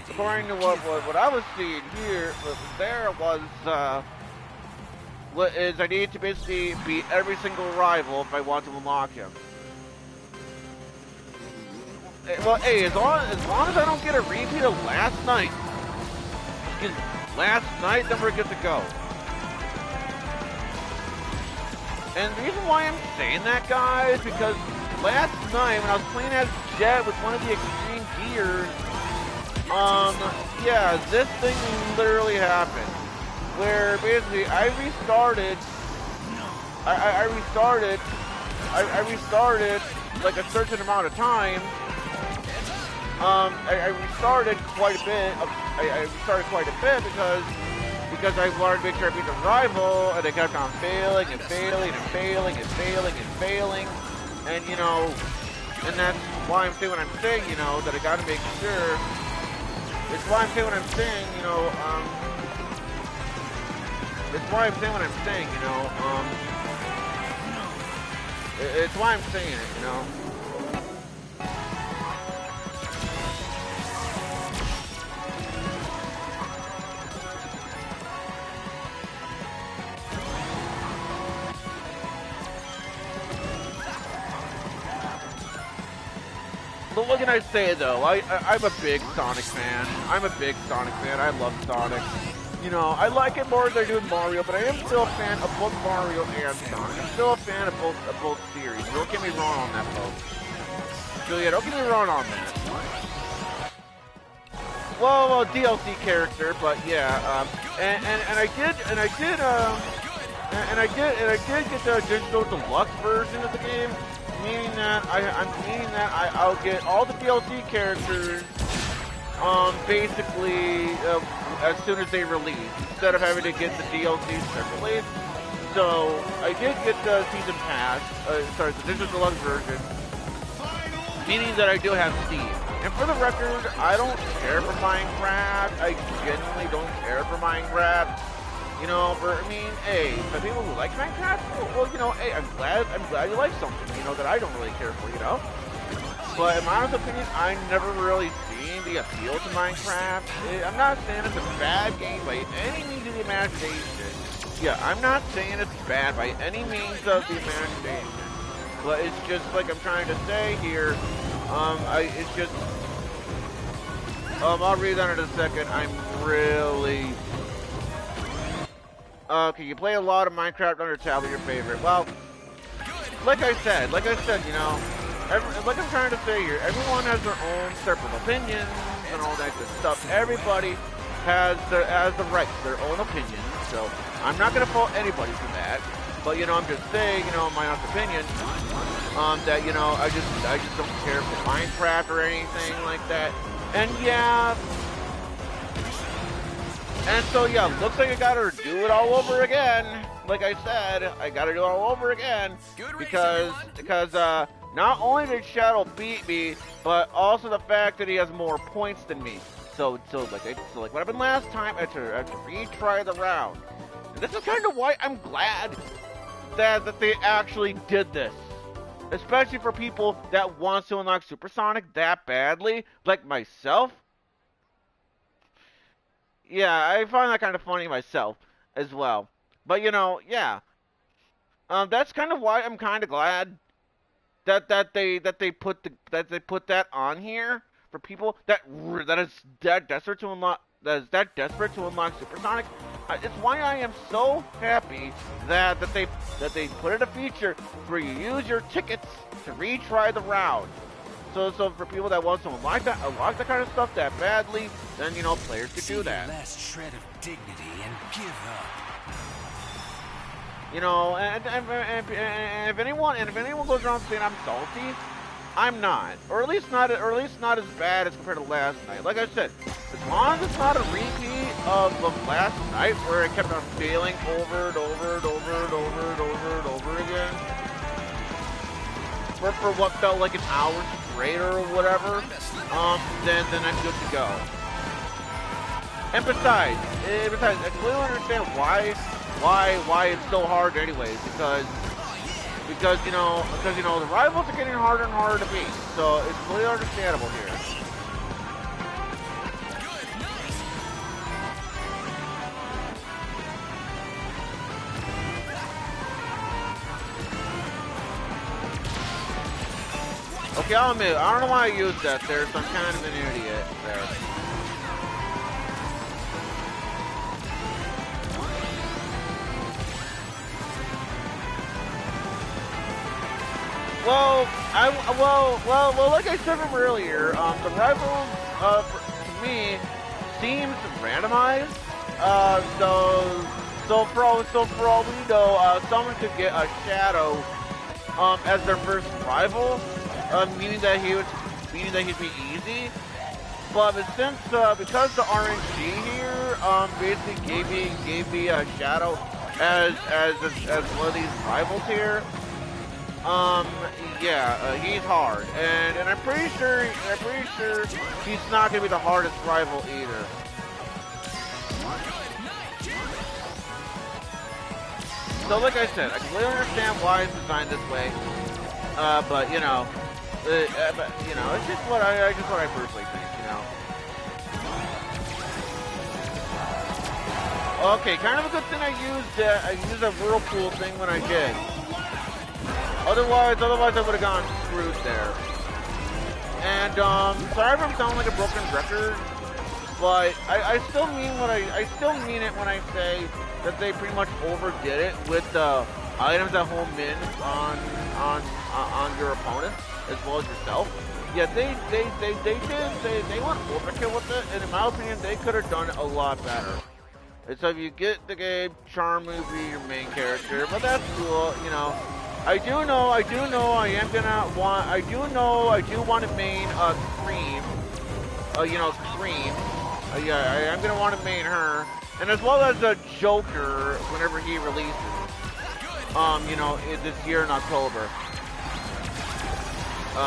according to what I was seeing here, I need to basically beat every single rival if I want to unlock him. Well, hey, as long as I don't get a repeat of last night, then we're good to go. And the reason why I'm saying that, guys, because last night when I was playing as Jet with one of the extreme gears, yeah, this thing literally happened. Where basically I restarted I restarted. I restarted like a certain amount of time. I restarted quite a bit. I restarted quite a bit because I wanted to make sure I beat the rival, and I kept on failing and failing and failing and failing and failing, and you know, and that's why I'm saying what I'm saying, you know, that I got to make sure. It's why I'm saying what I'm saying, you know. It's why I'm saying what I'm saying, you know. It's why I'm saying it, you know. But what can I say though? I'm a big Sonic fan. I'm a big Sonic fan. I love Sonic. You know, I like it more than I do with Mario, but I am still a fan of both Mario and Sonic. I'm still a fan of both series. Don't get me wrong on that, folks. So yeah, don't get me wrong on that. Well, DLC character, but yeah, and I did get the digital deluxe version of the game, meaning that I'll get all the DLC characters, basically as soon as they release, instead of having to get the DLC separately. So I did get the season pass, the digital deluxe version, meaning that I do have Steam. And for the record, I don't care for Minecraft. I genuinely don't care for Minecraft. You know, I mean, hey, for people who like Minecraft, well, you know, hey, I'm glad you like something, you know, that I don't really care for, you know. But in my honest opinion, I never really seen the appeal to Minecraft. I'm not saying it's a bad game by any means of the imagination. Yeah, I'm not saying it's bad by any means of the imagination. But it's just like I'm trying to say here, it's just, I'll read that in a second. I'm really, okay, you play a lot of Minecraft on your tablet, your favorite. Well, like I said, you know, like I'm trying to say here, everyone has their own separate opinions and all that good stuff. Everybody has the right to their own opinions, so I'm not going to fault anybody for that. But, you know, I'm just saying, you know, my own opinion, that, you know, I just don't care for Minecraft or anything like that. And yeah, and so yeah, looks like I gotta do it all over again. Like I said, I gotta do it all over again because not only did Shadow beat me, but also the fact that he has more points than me. So like what happened last time, I had to retry the round. And this is kind of why I'm glad that they actually did this. Especially for people that want to unlock Supersonic that badly, like myself. Yeah, I find that kind of funny myself as well. But you know, yeah, that's kind of why I'm kind of glad that they put that on here for people that is that desperate to unlock Supersonic. It's why I am so happy that they put in a feature where you use your tickets to retry the round. So for people that want to unlock that kind of stuff that badly, then you know players could do that. Last shred of dignity and give up. You know, and if anyone goes around saying I'm salty, I'm not, or at least not as bad as compared to last night. Like I said, as long as it's not a repeat of last night where I kept on failing over and over and over and over and over and over again for what felt like an hour straight or whatever, then I'm good to go. And besides, I clearly understand why it's so hard anyways, because you know the rivals are getting harder and harder to beat, so it's completely understandable here. Okay, I'll admit, I don't know why I used that there, so I'm kind of an idiot there. Well, like I said from earlier, the rivals, to me, seems randomized. So for all we know, someone could get a Shadow as their first rival, meaning that he'd be easy. But since because the RNG here basically gave me a Shadow as one of these rivals here, yeah, he's hard, and I'm pretty sure he's not gonna be the hardest rival either. So like I said, I completely understand why it's designed this way, but you know, it's just what I personally think, you know. Okay, kind of a good thing I used a whirlpool thing when I did. Otherwise I would have gone screwed there. And sorry if I'm sounding like a broken record, but I still mean it when I say that they pretty much overdid it with the items that home in on your opponent as well as yourself. Yeah, they went overkill with it, and in my opinion, they could have done it a lot better. And so if you get the game, Charm will be your main character, but that's cool, you know. I do know I do want to main Cream. Cream. Yeah, I am gonna want to main her. And as well as the Joker whenever he releases. This year in October. I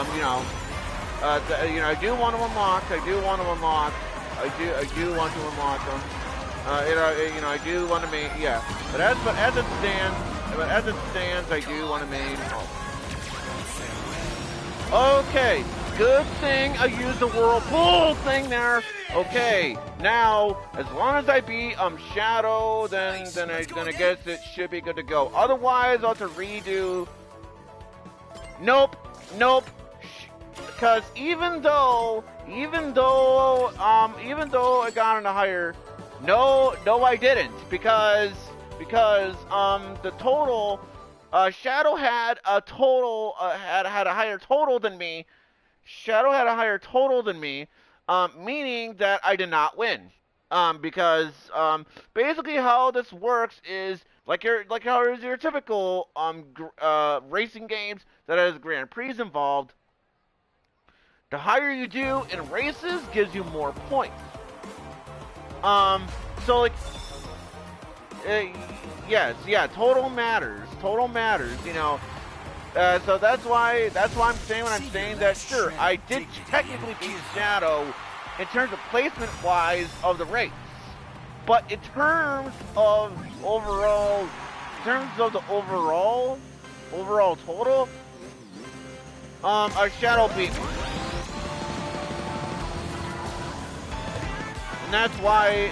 do want to unlock. I do want to unlock them. I do want to main. Yeah, but as it stands, I do want to main. Okay, good thing I used the whirlpool thing there. Okay, now as long as I beat Shadow, then I guess it should be good to go. Otherwise, I'll have to redo. Nope. Because even though I got on a higher, no, I didn't, because the total, Shadow had a total, had a higher total than me. Shadow had a higher total than me, meaning that I did not win. Because basically how this works is like how is your typical racing games that has Grand Prix involved. The higher you do in races gives you more points. So like, yes, yeah, total matters, you know. So that's why I'm saying when I'm saying that, sure, I did technically beat Shadow in terms of placement wise of the race, but in terms of the overall total, Shadow beat me. And that's why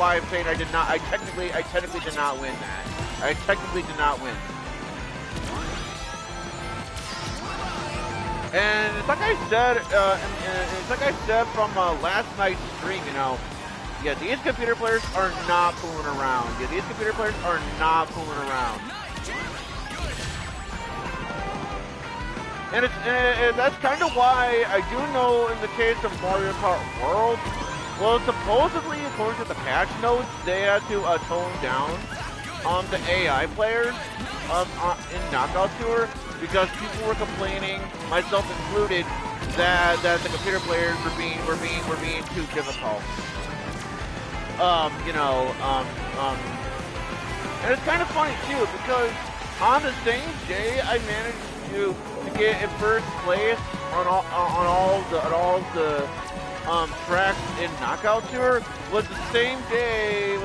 I'm saying I technically did not win that. I technically did not win. And it's like I said from last night's stream, you know, yeah, these computer players are not fooling around. And that's kind of why I do know in the case of Mario Kart World, well, supposedly, according to the patch notes, they had to tone down the AI players in Knockout Tour because people were complaining, myself included, that the computer players were being too difficult. And it's kind of funny too because on the same day I managed to get in first place on all the tracks in Knockout Tour was the same day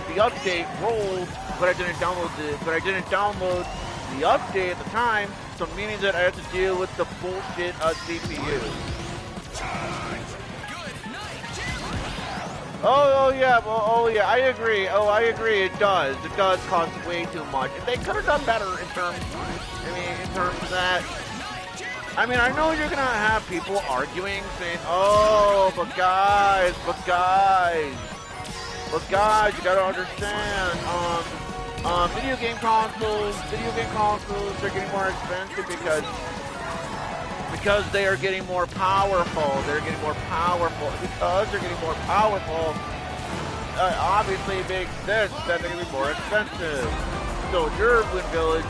the update rolled, but I didn't download the update at the time, so meaning that I had to deal with the bullshit CPU. Oh yeah, I agree. It does cost way too much. If they could have done better in terms of that. I mean, I know you're gonna have people arguing, saying, "Oh, but guys, you gotta understand. Video game consoles, they're getting more expensive because because they are getting more powerful. They're getting more powerful. Because they're getting more powerful, obviously it makes sense that they're going to be more expensive. So your Wind Village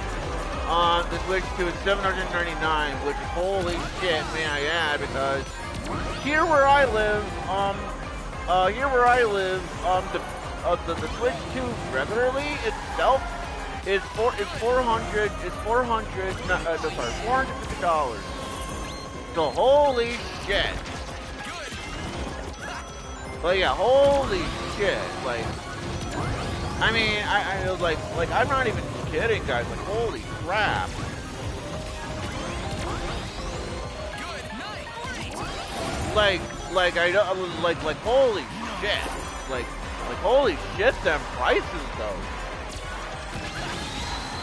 on the Switch 2 is $799, which holy shit, may I add, because here where I live, the Switch 2 regularly itself is $450. So holy shit. But yeah, holy shit. Like, I mean, I was like I'm not even kidding, guys. Like, holy crap. Like holy shit. Like holy shit, them prices though.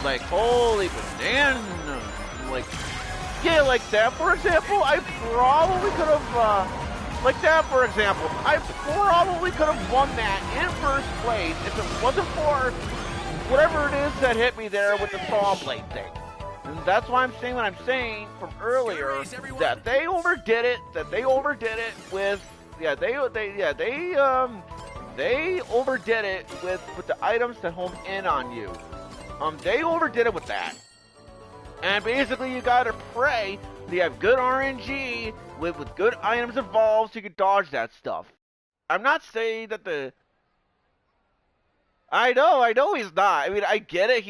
Like holy bananas. Like, yeah, like that for example, I probably could have won that in first place if it wasn't for whatever it is that hit me there with the saw blade thing. And that's why I'm saying what I'm saying from earlier, that they overdid it, they overdid it with the items that home in on you. They overdid it with that. And basically you gotta pray that you have good RNG with good items involved so you can dodge that stuff. I'm not saying that I know he's not. I mean, I get it,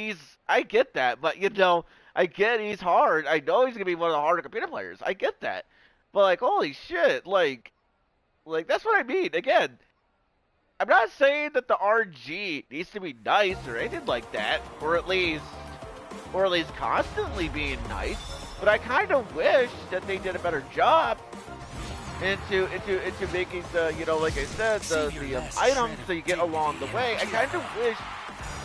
I get that, but you know, I get he's hard. I know he's gonna be one of the harder computer players. I get that. But like, holy shit, like that's what I mean. Again, I'm not saying that the RNG needs to be nice or anything like that, or at least constantly being nice, but I kind of wish that they did a better job into making the, you know, like I said, the items that you get along the way. I kind of wish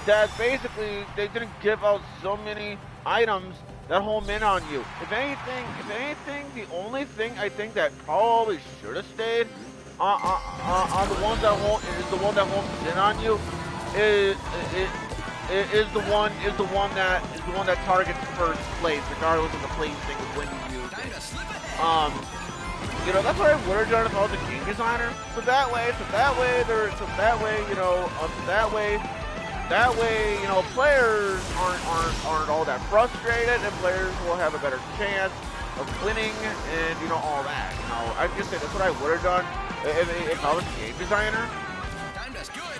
that basically they didn't give out so many items that home in on you. If anything, the only thing I think that probably should have stayed on the ones that home is the one that homes in on you is the one that targets first place, regardless of the placing of when you use it. You know, that's what I would have done if I was a game designer. So that way, you know, players aren't all that frustrated, and players will have a better chance of winning, and you know, all that. You know, I just say that's what I would have done if I was a game designer.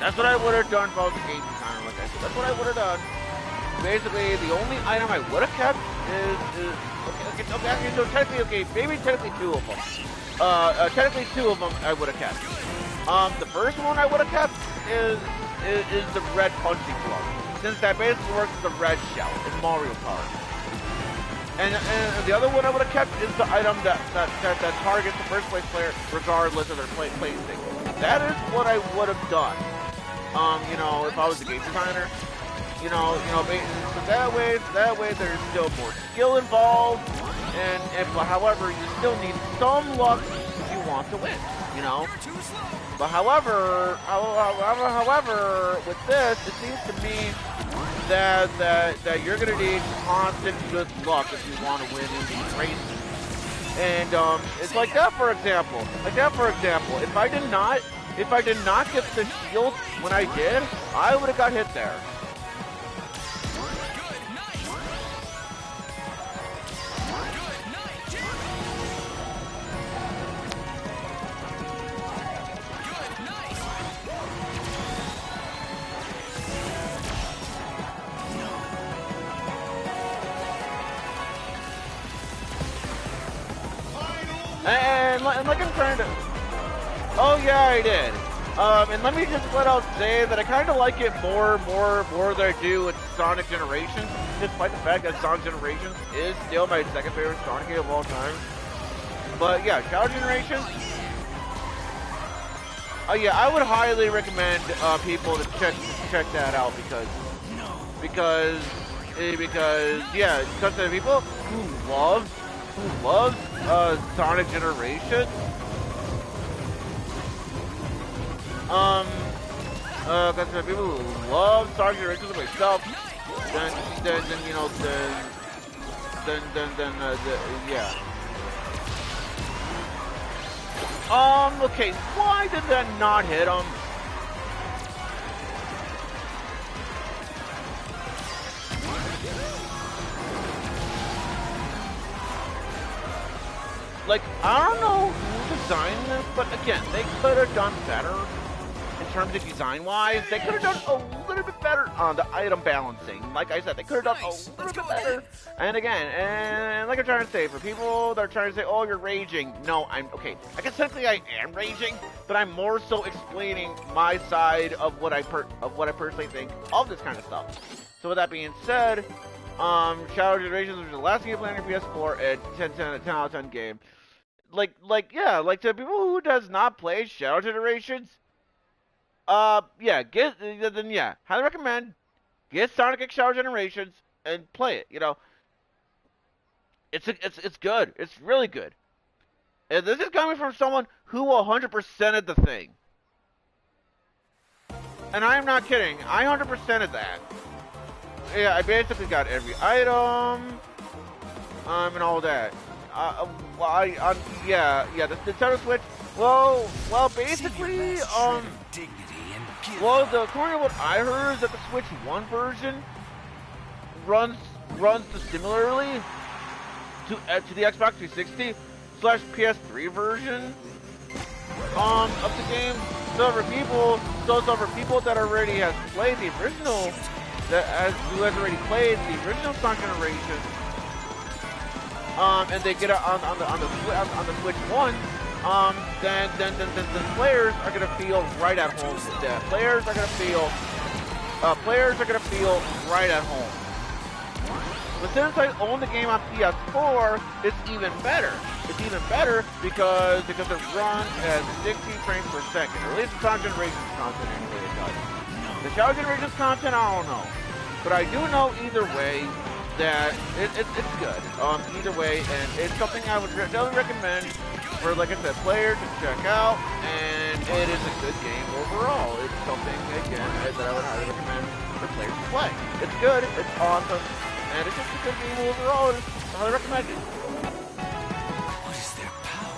That's what I would have done if I was a game designer, like I said. That's what I would have done. Basically, the only item I would have kept is okay, so technically, maybe technically two of them. Technically two of them I would have kept. The first one I would have kept is the red punching glove, since that basically works as a red shell in Mario Kart. And the other one I would have kept is the item that targets the first place player regardless of their placing. That is what I would have done. You know, if I was a game designer, you know, so that way there's still more skill involved, and but however, you still need some luck if you want to win, you know. But however, with this, it seems to me that you're gonna need constant good luck if you want to win in these races. And it's like that for example. If I did not get the shield when I did, I would have got hit there. And like I'm trying to... Oh yeah, I did. And let me just flat out say that I kind of like it more than I do with Sonic Generations, despite the fact that Sonic Generations is still my second favorite Sonic game of all time. But yeah, Shadow Generations. Yeah, I would highly recommend people to check that out because the people who love Sonic Generations. Because the people who love Sonic Generations like myself, yeah. Okay, why did that not hit him? Like, I don't know who designed this, but again, they could have done better in terms of design-wise. They could have done a little bit better on the item balancing. Like I said, they could have done a little bit better. And again, and like I'm trying to say, for people that are trying to say, oh, you're raging. No, okay. I guess technically I am raging, but I'm more so explaining my side of what I personally think of this kind of stuff. So with that being said, Shadow Generations was the last game I played on PS4, and 10 out of 10 game. Like to people who does not play Shadow Generations, highly recommend get Sonic X Shadow Generations and play it. You know, it's good. It's really good. And this is coming from someone who 100%ed the thing, and I'm not kidding. I 100%ed that. Yeah, I basically got every item, and all that. The Nintendo Switch. Well, basically, according to what I heard, is that the Switch 1 version runs similarly to the Xbox 360 / PS3 version of the game. So for people that already has played the original, who has already played the original Sonic Generation, and they get it on the Switch 1, then players are gonna feel right at home with that. Players are gonna feel right at home. But since I own the game on PS4, it's even better. It's even better because it runs at 60 frames per second, or at least the Sonic Generations content anyway it does. The Shadow Generations content, I don't know, but I do know either way that it's good. Either way, and it's something I would definitely recommend for, like I said, players to check out, and it is a good game overall. It's something, again, that I would highly recommend for players to play. It's good, it's awesome, and it's just a good game overall, and it's highly recommended. What is their power?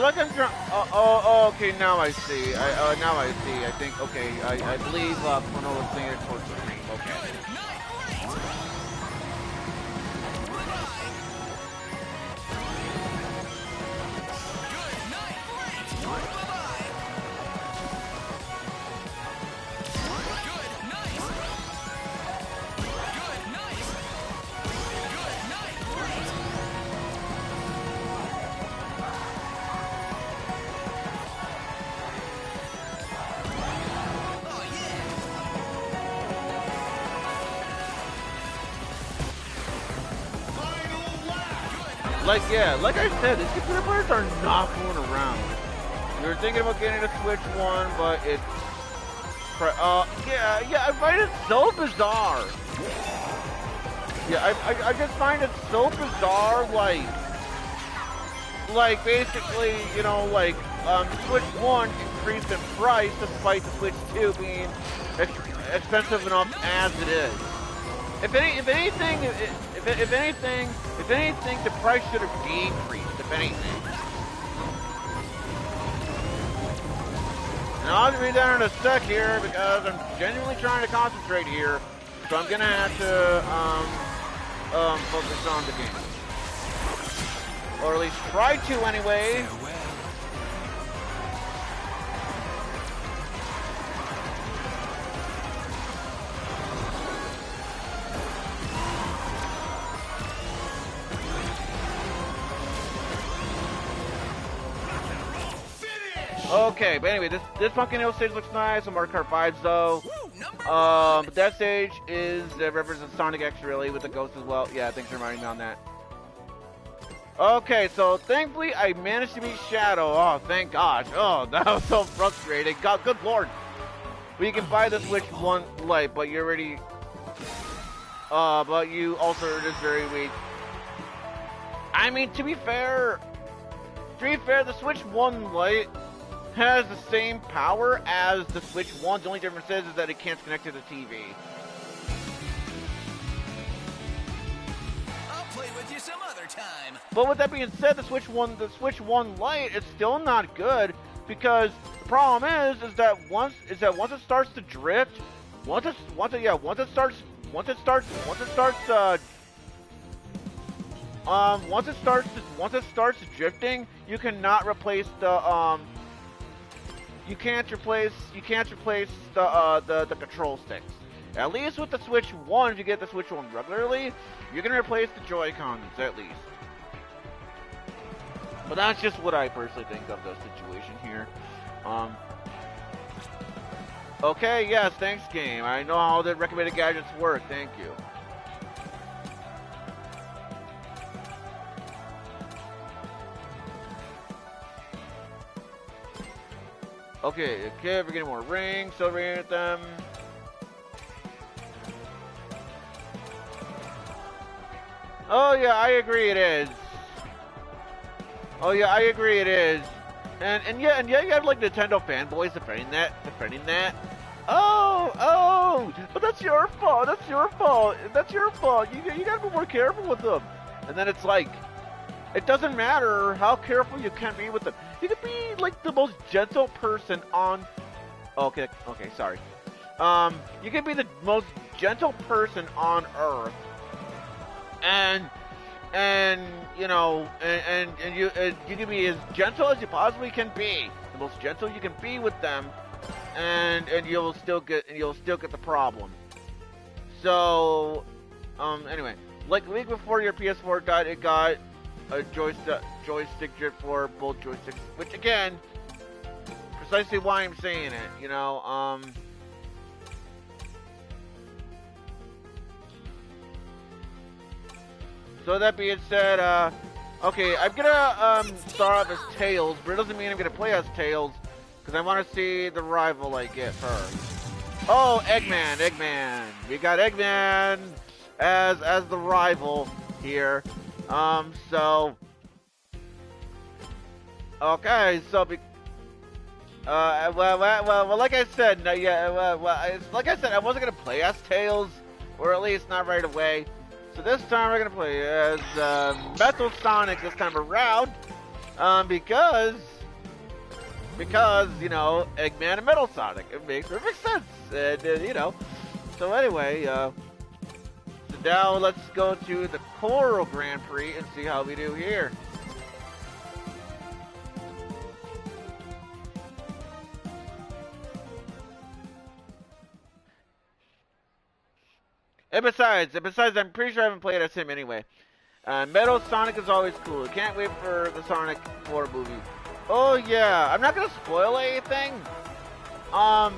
Like I'm trying. Okay, now I see. I think. Okay, I believe Kono was saying it towards the stream. Okay. Like I said, these computer players are not fooling around. We were thinking about getting a Switch 1, but it's... I find it so bizarre. Yeah, I just find it so bizarre, like basically, you know, like, Switch 1 increased in price despite the Switch 2 being expensive enough as it is. If anything, the price should have decreased, if anything. And I'll be down in a sec here because I'm genuinely trying to concentrate here, so I'm gonna have to focus on the game, or at least try to anyway. Okay, but anyway, this Pumpkin Hill stage looks nice. Mario Kart 5 though. But that stage represents Sonic X really with the ghost as well. Yeah, thanks for reminding me on that. Okay, so thankfully I managed to beat Shadow. Oh, thank gosh. Oh, that was so frustrating. God, good lord. But you can buy the Switch 1 Lite, but you're already. But you also are just very weak. I mean, to be fair, the Switch 1 Lite has the same power as the Switch 1. The only difference is that it can't connect to the TV. I'll play with you some other time. But with that being said, the Switch 1 Lite is still not good because the problem is that once it starts to drift, once it starts drifting, you cannot replace the you can't replace the control sticks. At least with the Switch 1, if you get the Switch 1 regularly, you're gonna replace the Joy-Cons at least. But that's just what I personally think of the situation here. Okay, yes, thanks, game. I know how the recommended gadgets work. Thank you. Okay, we're getting more rings, celebrating with them. Oh yeah, I agree it is. Oh yeah, I agree it is. And yeah, you have like Nintendo fanboys defending that. Oh, but that's your fault. You gotta be more careful with them. And then it's like, it doesn't matter how careful you can be with them. You can be like the most gentle person on. Okay, sorry. You can be the most gentle person on Earth, and you know, and you can be as gentle as you possibly can be, the most gentle you can be with them, and you'll still get the problem. So, anyway, like a week before your PS4 died, it got a joystick drift for both joysticks, which again, precisely why I'm saying it, you know, so that being said, okay, I'm gonna, start off as Tails, but it doesn't mean I'm gonna play as Tails, because I want to see the rival I get first. Oh, Eggman! We got Eggman as the rival here. So, okay, so, well, like I said, no, yeah, like I said, I wasn't gonna play as Tails, or at least not right away. So this time we're gonna play as Metal Sonic this time around, because you know, Eggman and Metal Sonic, it makes perfect sense, and you know. So anyway, so now let's go to the Coral Grand Prix and see how we do here. And besides, I'm pretty sure I haven't played as him anyway. Metal Sonic is always cool. Can't wait for the Sonic 4 movie. Oh yeah, I'm not gonna spoil anything.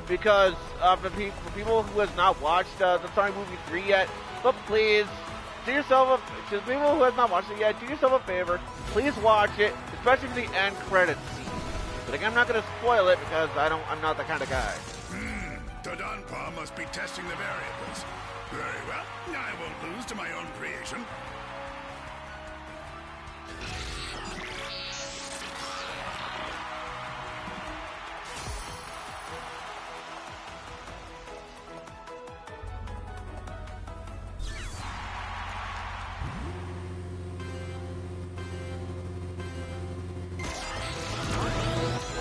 Because for people who has not watched the Sonic movie 3 yet, but please do yourself to people who has not watched it yet, do yourself a favor. Please watch it, especially for the end credits scene. But again, I'm not gonna spoil it because I'm not that kind of guy. Dodonpaw must be testing the variables. Very well, I won't lose to my own creation.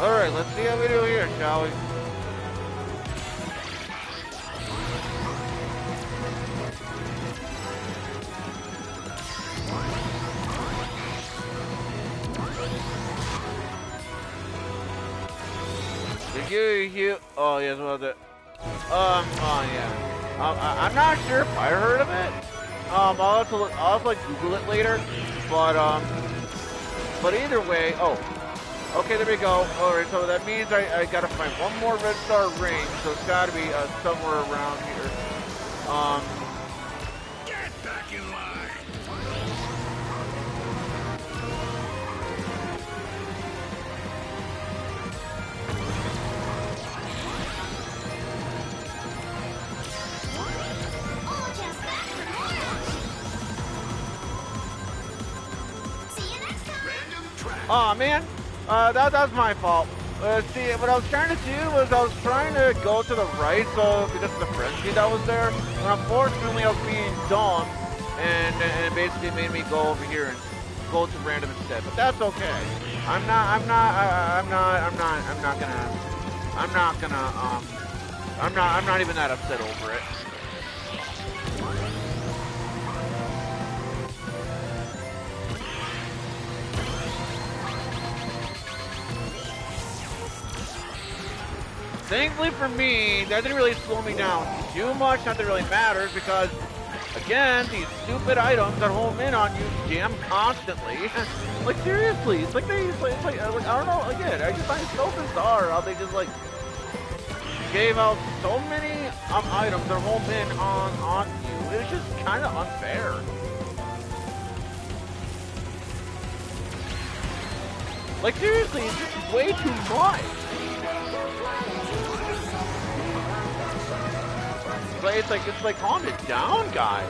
Alright, let's see how we do here, shall we? Oh yes, well oh yeah. I'm not sure if I heard of it. I'll have to like Google it later. But either way, oh. Okay, there we go. Alright, so that means I gotta find one more red star ring, so it's gotta be somewhere around here. Get back in line. All just back for more action. See you next time. Aw, man. That's my fault. See, what I was trying to do was I was trying to go to the right, so because of the frenzy that was there, but unfortunately I was being dumb, and it basically made me go over here and go to random instead. But that's okay. I'm not even that upset over it. Thankfully for me, that didn't really slow me down too much. Not that it really matters because, again, these stupid items that home in on you damn constantly. Like seriously, it's like I don't know. Again, I just find it so bizarre how they just like gave out so many items that home in on you. It's just kind of unfair. Like seriously, it's just way too much. It's like calm it down, guys.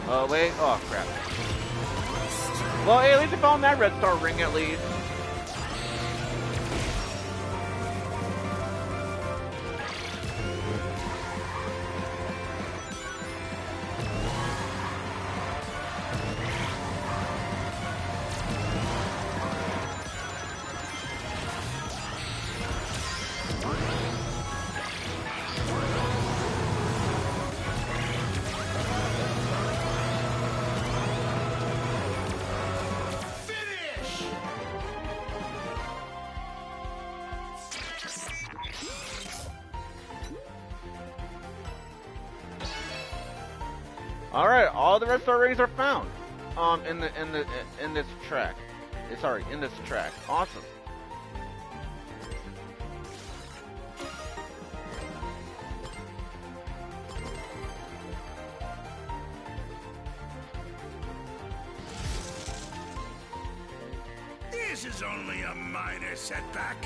Oh wait, oh crap. Well, hey, at least I found that red star ring at least. All right, all the red star rings are found. In this track. Sorry, in this track. Awesome. This is only a minor setback.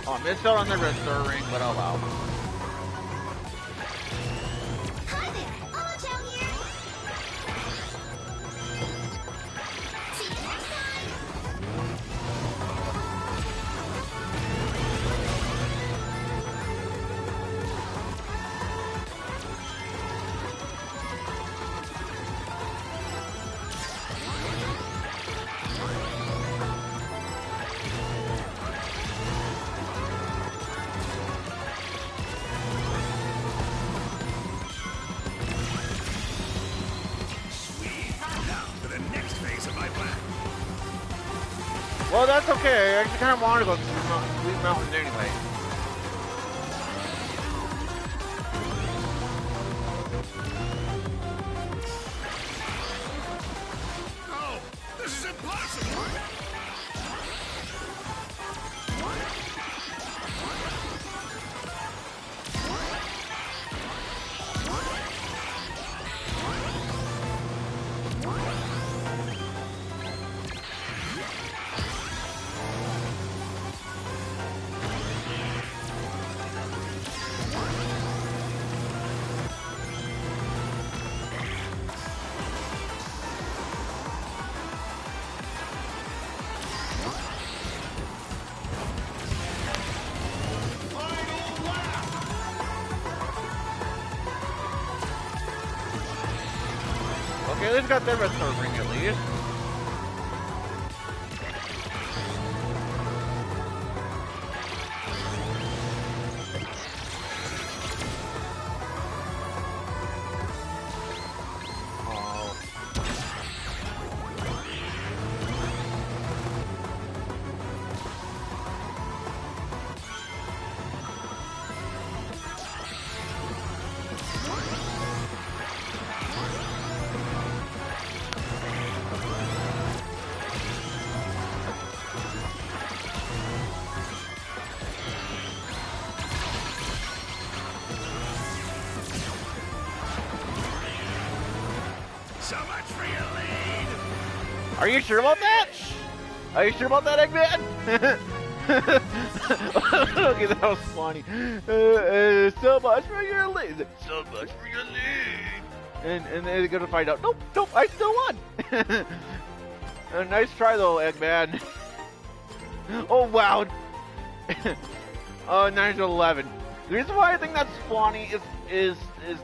Oh, I missed out on the red star ring, but oh wow. Hi there, Orange out here. See you next time. Well, that's okay. I actually kind of wanted to go to Sweet Mountain anyway. Oh, this is impossible! Okay, at least got their restore ring at least. So much for your lead. Are you sure about that? Are you sure about that, Eggman? Okay, that was funny. So much for your lead. So much for your lead. And they're gonna find out. Nope, nope, I still won. Nice try though, Eggman. Oh wow. 9/11. The reason why I think that's funny is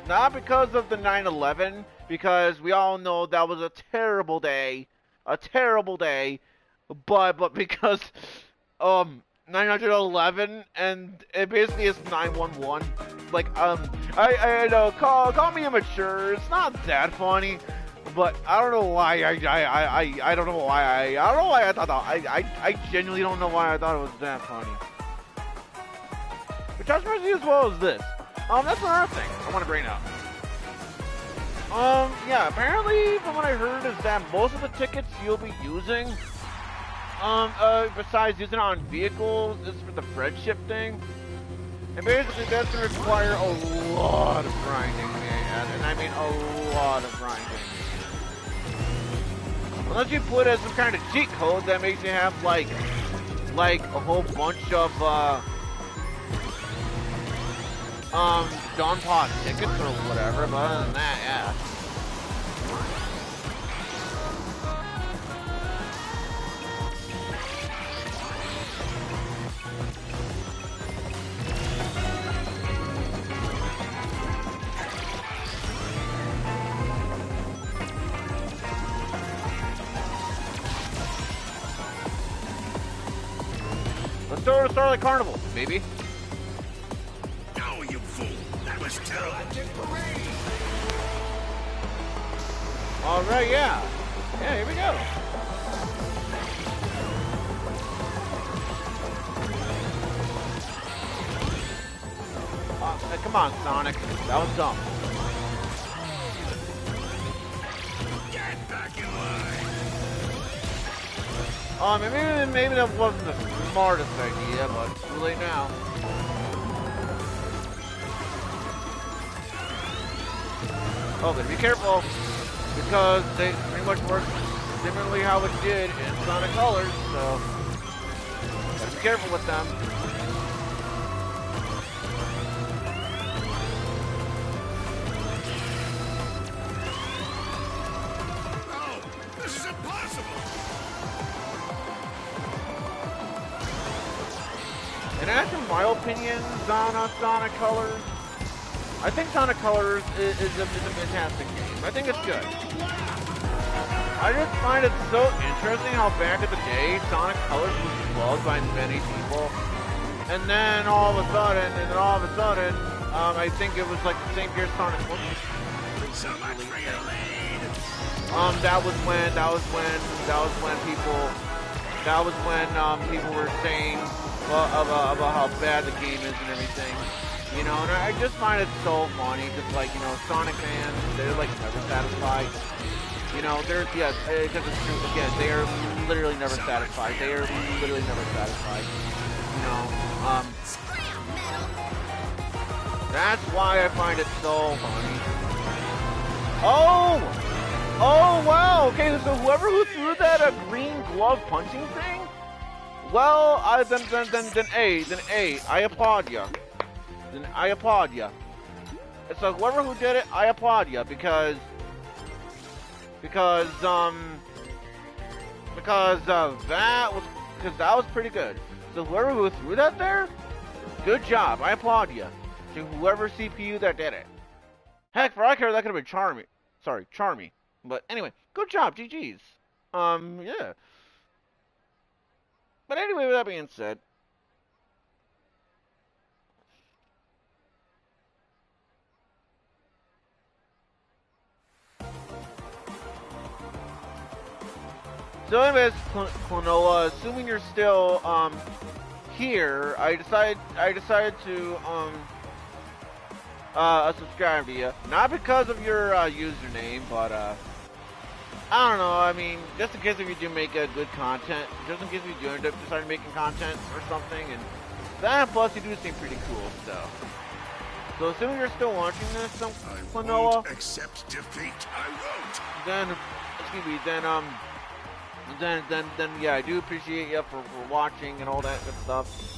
not because of the 9/11, because we all know that was a terrible day, but because 911 and it basically is 911. Like I know, call me immature. It's not that funny, but I don't know why I don't know why I thought that. I genuinely don't know why I thought it was that funny. But Josh Mercy as well as this. That's another thing I want to bring up. Yeah, apparently from what I heard is that most of the tickets you'll be using, besides using it on vehicles, is for the friendship thing. And basically that's going to require a lot of grinding, man. And I mean a lot of grinding. Unless you put as some kind of cheat code that makes you have like a whole bunch of Dawn Pod tickets or whatever, but other than that, yeah. Let's start the carnival, maybe. No, you fool. That was terrible. Alright, yeah. Yeah, here we go. Come on, Sonic. That was dumb. Get back in line. Maybe that wasn't the smartest idea, but too late now. Oh, but be careful, because they pretty much work similarly how it did in Sonic Colors, so gotta be careful with them. No, this is impossible. And as for my opinions on Sonic Colors, I think Sonic Colors is a fantastic game. I think it's good. I just find it so interesting how back in the day, Sonic Colors was loved by many people. And then all of a sudden, I think it was like the same year Sonic 1. So much for your lead. That was when people were saying about how bad the game is and everything. You know, and I just find it so funny, because, like, you know, Sonic fans, they're, like, never satisfied. You know, because it's true, again, they are literally never satisfied. They are literally never satisfied. You know, that's why I find it so funny. Oh, wow, okay, so whoever who threw that green glove punching thing, well, then I applaud ya. Then I applaud ya. So whoever who did it, I applaud ya, because that was pretty good. So whoever who threw that there, good job. I applaud ya. To whoever CPU that did it. Heck, for all I care, that could have been Charmy. Sorry, Charmy. But anyway, good job, GG's. Yeah. But anyway, with that being said, so anyways, Klonoa, assuming you're still here, I decided to subscribe to you, not because of your username, but I don't know. I mean, just in case if you do make good content, just in case if you do end up deciding making content or something, and that plus you do seem pretty cool. So assuming you're still watching this, Klonoa, I won't accept defeat. I won't. then excuse me, then yeah, I do appreciate you for watching and all that good stuff.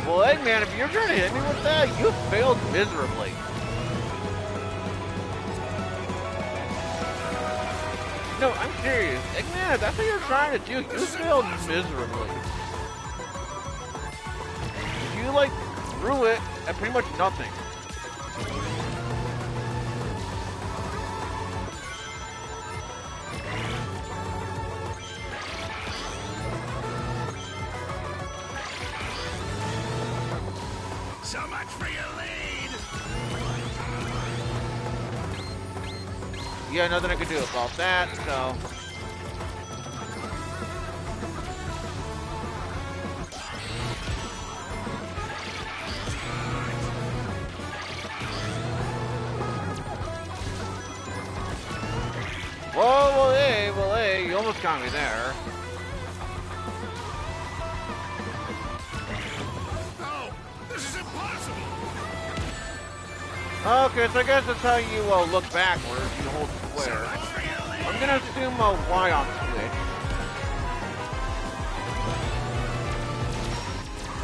Well, Eggman, if you're trying to hit me with that, you failed miserably. No, I'm serious. Eggman, if that's what you're trying to do, you failed miserably. You, like, threw it at pretty much nothing. So much for your lead. Yeah, nothing I can do about that, so. Well, hey, you almost got me there. Okay, so I guess that's how you look backwards. You hold square. I'm gonna assume Y on Switch.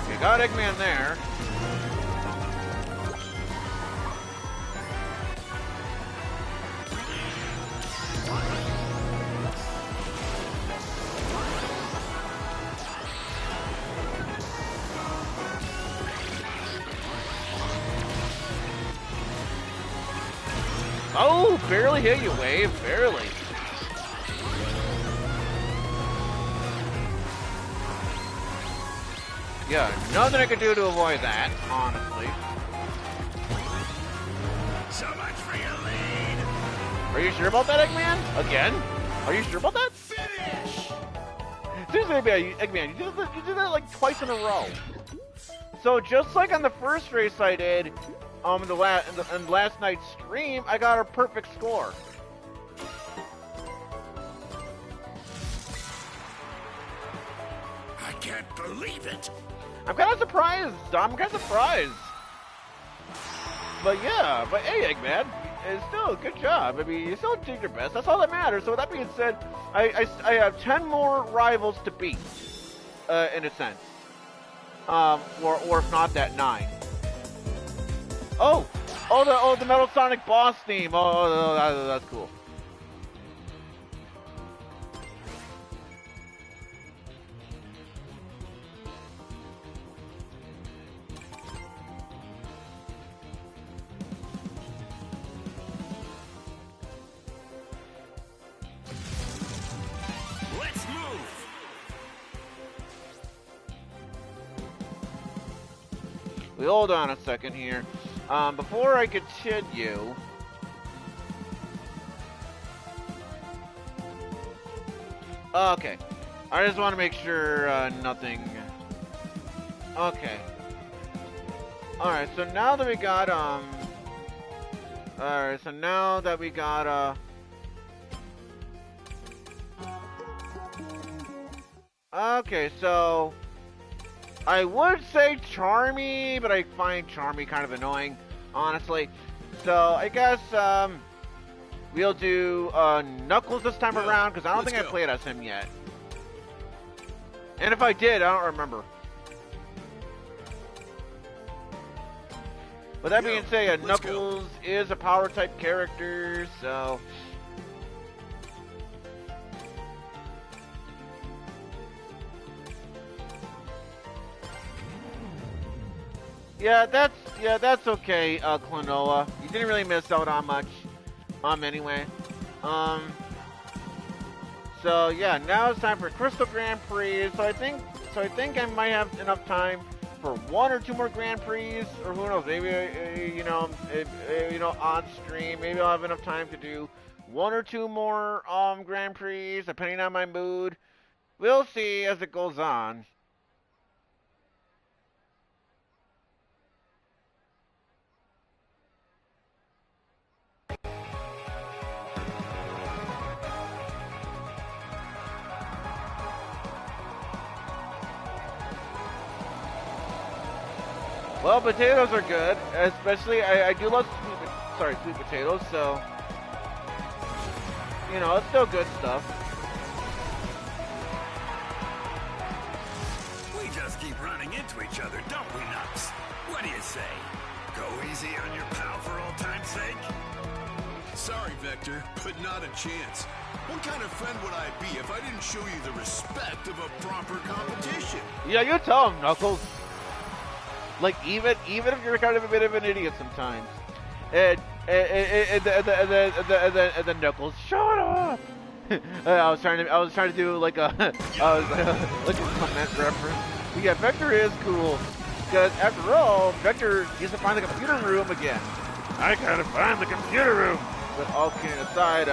Okay, got Eggman there. Oh, barely hit you, Wave. Barely. Yeah, nothing I could do to avoid that, honestly. So much for your lead. Are you sure about that, Eggman? Again? Are you sure about that? Finish. Seriously, Eggman, you did that like twice in a row. So just like on the first race I did, in last night's stream, I got a perfect score. I can't believe it. I'm kind of surprised. But yeah, but hey, Eggman, it's still a good job. I mean, you still did your best. That's all that matters. So with that being said, I have 10 more rivals to beat, in a sense. Or if not that, 9. Oh, the Metal Sonic boss theme. Oh, that's cool. Let's move. We hold on a second here. Before I continue, Okay. I just want to make sure nothing. Okay. Alright, so now that we got, Alright, so now that we got, okay, so I would say Charmy, but I find Charmy kind of annoying, honestly. So I guess we'll do Knuckles this time around, because I don't think I played as him yet. And if I did, I don't remember. But that being said, Knuckles is a power type character, so yeah, that's okay, Klonoa. You didn't really miss out on much, anyway. So yeah, now it's time for Crystal Grand Prix. So I think I might have enough time for 1 or 2 more Grand Prix, or who knows? Maybe you know, on stream, maybe I'll have enough time to do 1 or 2 more Grand Prix, depending on my mood. We'll see as it goes on. Well, potatoes are good, especially I do love sweet potatoes, so you know, it's still good stuff. We just keep running into each other, don't we, Nux? What do you say? Go easy on your pal for old time's sake? Sorry, Vector, but not a chance. What kind of friend would I be if I didn't show you the respect of a proper competition? Yeah, you tell him, Knuckles. Like, even if you're kind of a bit of an idiot sometimes. And then Knuckles, shut up! I was trying to do like a, like a comment reference. But yeah, Vector is cool. Because after all, Vector used to find the computer room again. I gotta find the computer room! But all kidding aside,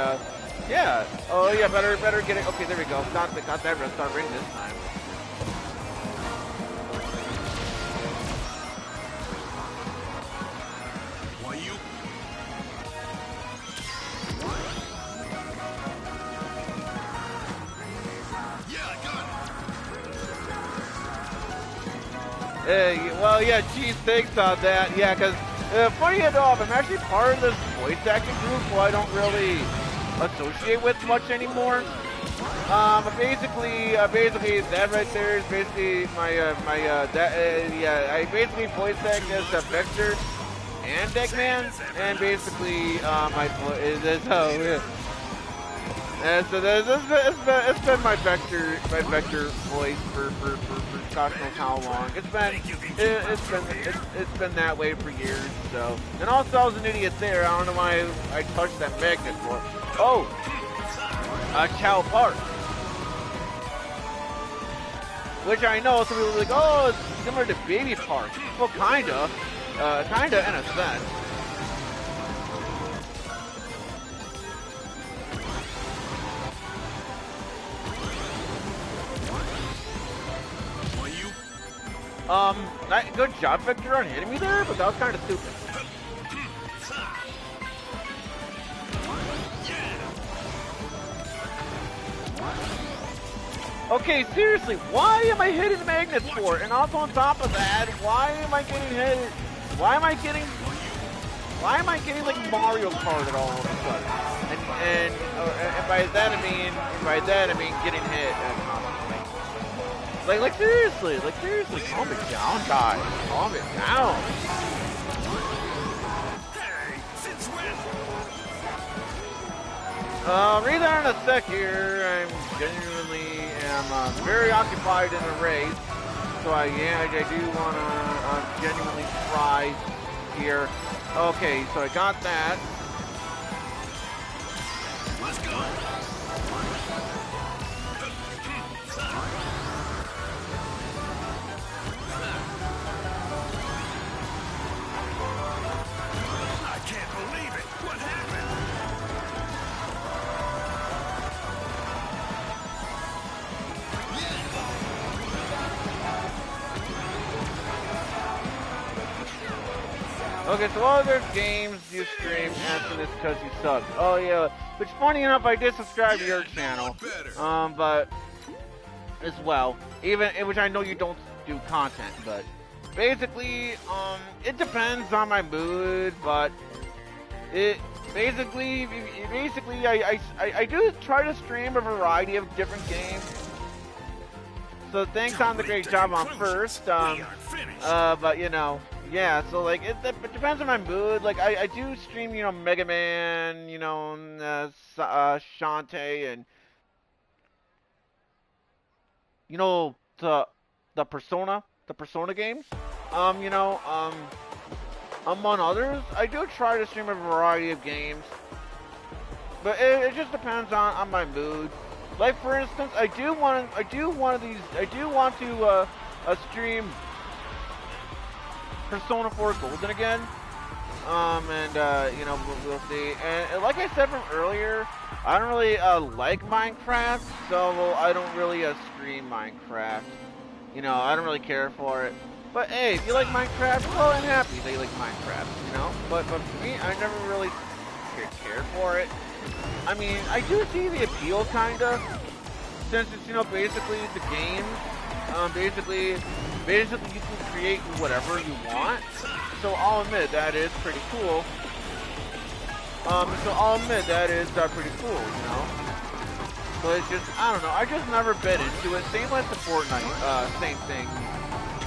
yeah. Oh yeah, better get it. Okay, there we go. Got that start ring this time. Well, yeah, geez, thanks on that. Yeah, because funny enough, I'm actually part of this voice acting group who I don't really associate with much anymore. Basically, that right there is basically my yeah, I basically voice act as Vector and Eggman, and basically my voice is yeah. And so it's been my Vector voice for God knows how long. It's been that way for years. So, and also I was an idiot there. I don't know why I touched that magnet for. Oh, Cow Park, which I know some people are like, oh, it's similar to Baby Park. Well, kinda in a sense. Good job, Vector, on hitting me there, but that was kind of stupid. Okay, seriously, why am I hitting the magnets for? And also on top of that, why am I getting hit? Why am I getting like Mario Kart at all of a sudden? And by that I mean getting hit constantly. Like seriously, calm it down, guys. Calm it down. Hey, since when? Read that in a sec here. I'm genuinely very occupied in the race, so I do want to genuinely try here. Okay, so I got that. Let's go. Okay, so what other games do you stream asking this because you suck? Oh yeah, which funny enough, I did subscribe to your channel, but as well, even which I know you don't do content, but basically, it depends on my mood, but it basically I do try to stream a variety of different games. So thanks on the great job on first, but you know. Yeah, so like it depends on my mood. Like I do stream, you know, Mega Man, you know, Shantae, and you know the Persona games. You know, among others, I do try to stream a variety of games, but it just depends on my mood. Like for instance, I do want to stream Persona 4 Golden again. You know, we'll see. And like I said from earlier, I don't really like Minecraft, so I don't really stream Minecraft. You know, I don't really care for it. But hey, if you like Minecraft, well, I'm happy that you like Minecraft. You know, but for me, I never really cared for it. I mean, I do see the appeal, kinda, since it's, you know, basically the game. Basically you can create whatever you want. So I'll admit that is pretty cool. Pretty cool, you know. So it's just, I don't know, I just never bit into it. Same like the Fortnite, same thing.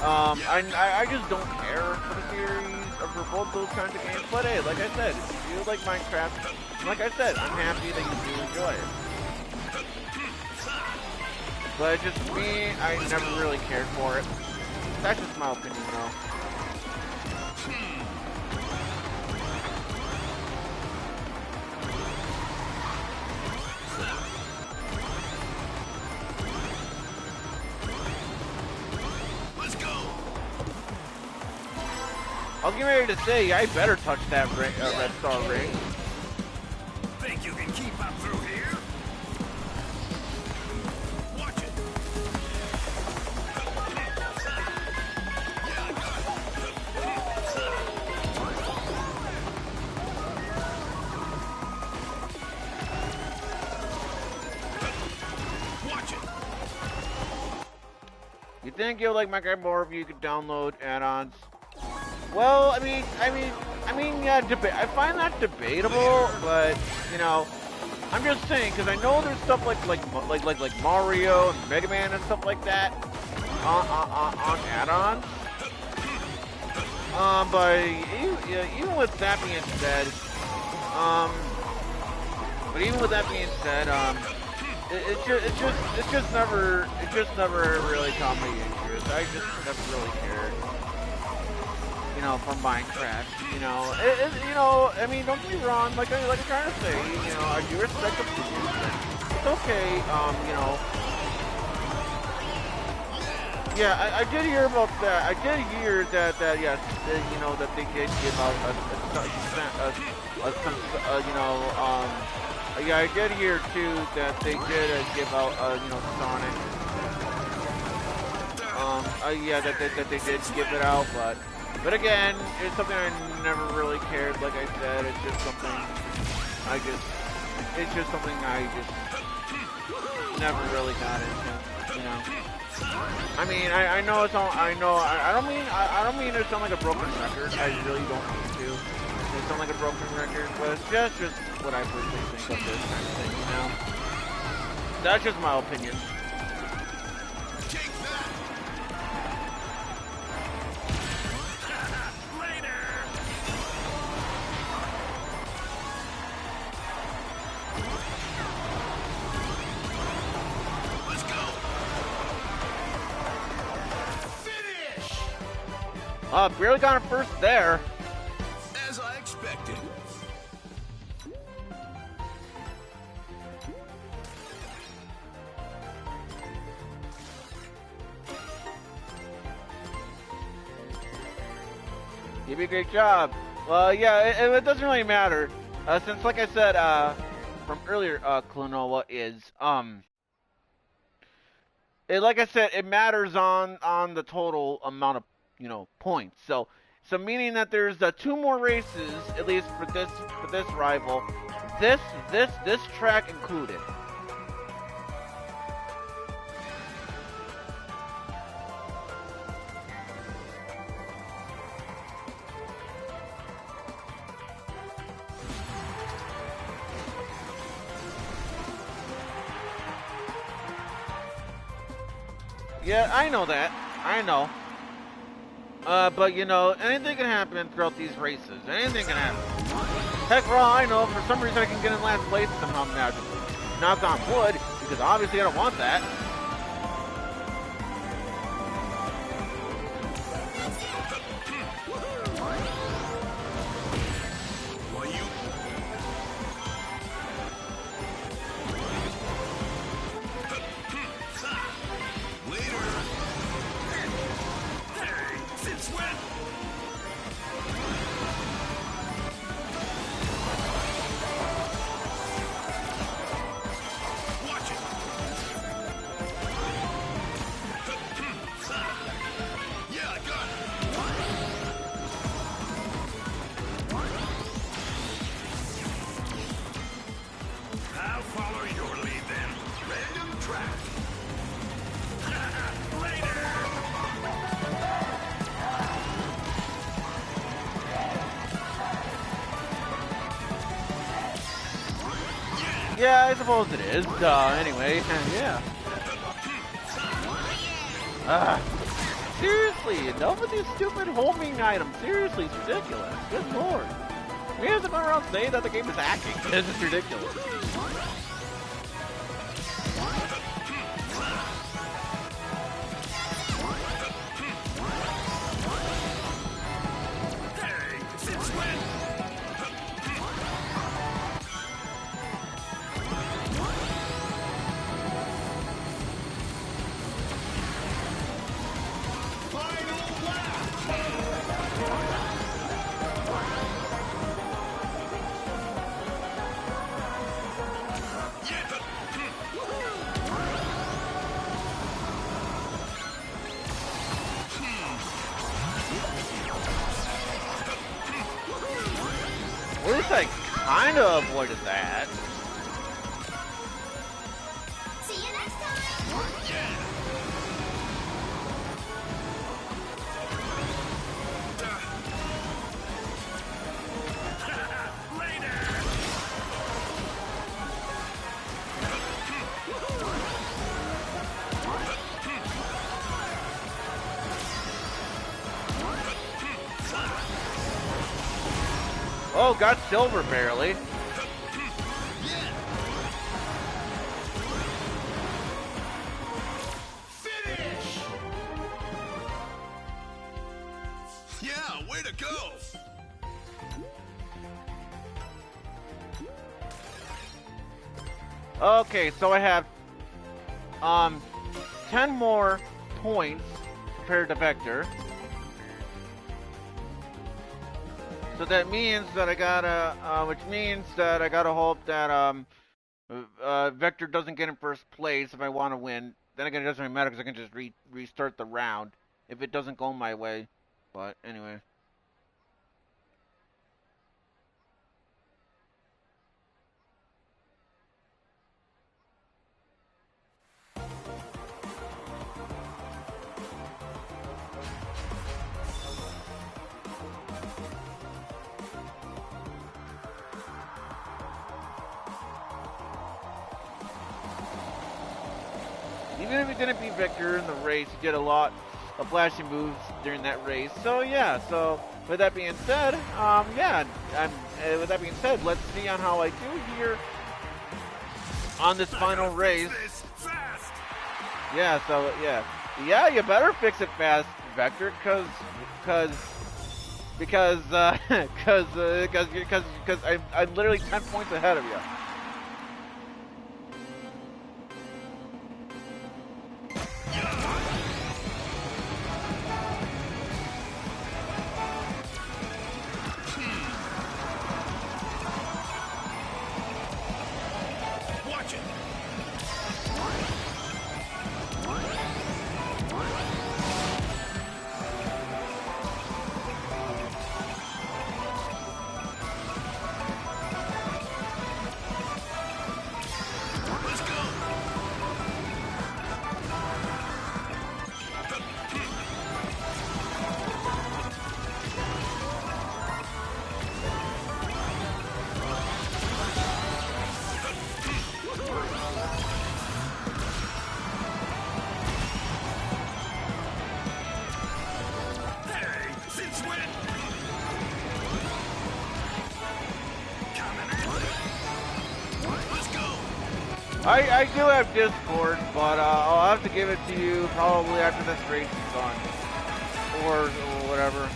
I just don't care for the series or for both those kinds of games. But hey, like I said, if you like Minecraft, like I said, I'm happy that you do enjoy it. But it's just me, I never really cared for it. That's just my opinion, though. Let's go. I'll get ready to say, I better touch that red star ring. Think you can keep up through here? Watch it. Watch it. You think you'll like Minecraft more if you could download add-ons? Well, I mean, yeah, I find that debatable, but you know, I'm just saying because I know there's stuff like Mario and Mega Man and stuff like that on add-ons. But even with that being said, it just never really caught my interest. I just never really cared. You know, for Minecraft, you know, you know, I mean, don't get me wrong, like I'm trying to say, you know, I do respect the producer. It's okay, you know. Yeah, I did hear about that. I did hear that yes, you know, that they did give out you know, yeah, I did hear too that they did give out, you know, Sonic. Yeah, that they did give it out, but again, it's something I never really cared. Like I said, it's just something I just never really got into, you know. I mean, I know it's all, I don't mean to sound like a broken record. I really don't mean to. It sound like a broken record, but it's just what I personally think of this kind of thing, you know. That's just my opinion. Barely got him first there. As I expected. You did a great job. Well, yeah, it doesn't really matter. Since, like I said, from earlier, Klonoa is, like I said, it matters on the total amount of, you know, points. So, So meaning that there's 2 more races, at least for this rival. This track included. Yeah, I know that. I know. But you know, anything can happen throughout these races. Anything can happen. Heck, for all I know, for some reason I can get in last place somehow magically. Knock on wood, because obviously I don't want that. Yeah, I suppose it is. Anyway, yeah. Seriously, enough with these stupid homing items. Seriously, it's ridiculous. Good lord. We have to go around saying that the game is hacking. This is ridiculous. At least I kind of avoided that. See you next time. Oh, got silver barely. Finish! Yeah, way to go! Okay, so I have 10 more points compared to Vector. So that means that I gotta, which means that I gotta hope that Vector doesn't get in first place if I want to win. Then again, it doesn't really matter because I can just restart the round if it doesn't go my way. But anyway. Even if he didn't beat Vector in the race, he did a lot of flashy moves during that race. So yeah, so with that being said, with that being said, let's see on how I do here on this final race. Yeah, so yeah, you better fix it fast, Vector, because I'm literally 10 points ahead of you. Let's go. I do have Discord, but I'll have to give it to you probably after this race is done. Or whatever.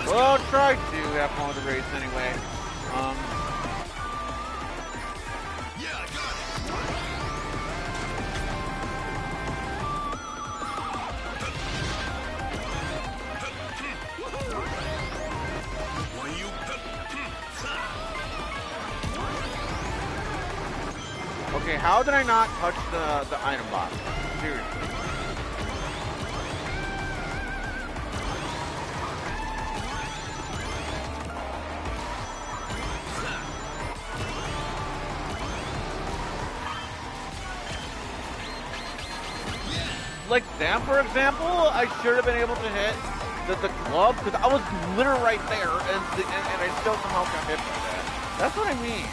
Well, I'll try to have fun with the race anyway. Yeah, I got it. Why you? Okay, how did I not touch the item box? Seriously. Like that, for example, I should have been able to hit the glove because I was literally right there, and I still somehow got hit by that. That's what I mean.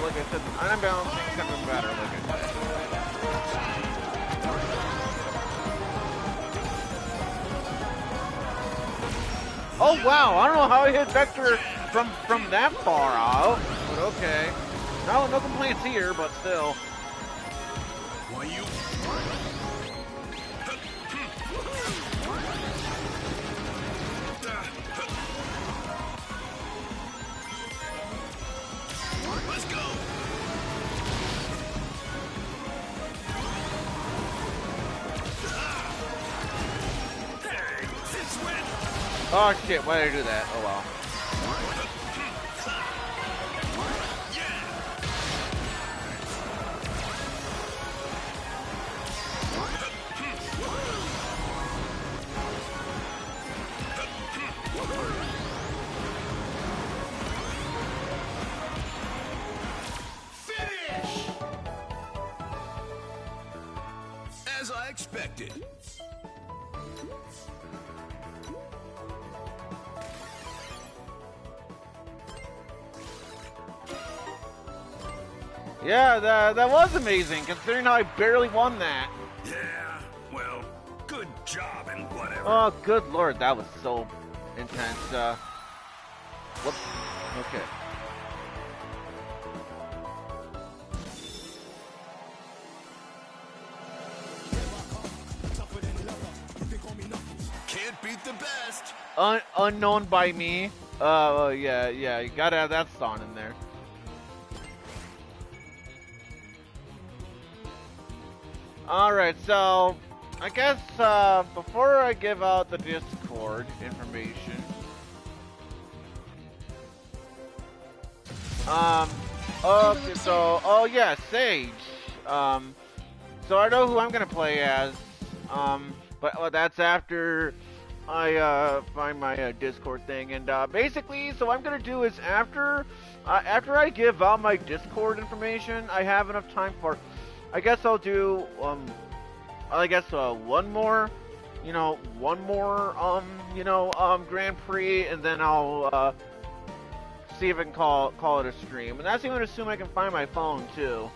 Like I said, item balancing could have been better. Like I said. Oh wow! I don't know how I hit Vector from that far out, but okay. No complaints here, but still. Why you? Let's go. Hey, since when? Oh shit! Why did I do that? Oh well. As I expected. Yeah, that was amazing, considering how I barely won that. Yeah, well, good job and whatever. Oh, good lord, that was so intense. Whoops. Okay. Can't beat the best. Unknown by me. Yeah, you gotta have that song in there. Alright, so I guess before I give out the Discord information, okay, so, oh yeah, Sage. So I know who I'm gonna play as, but that's after I find my Discord thing, and basically, so what I'm gonna do is after I give out my Discord information, I have enough time for, I guess I'll do one more Grand Prix, and then I'll see if I can call it a stream. And that's even assume I can find my phone too,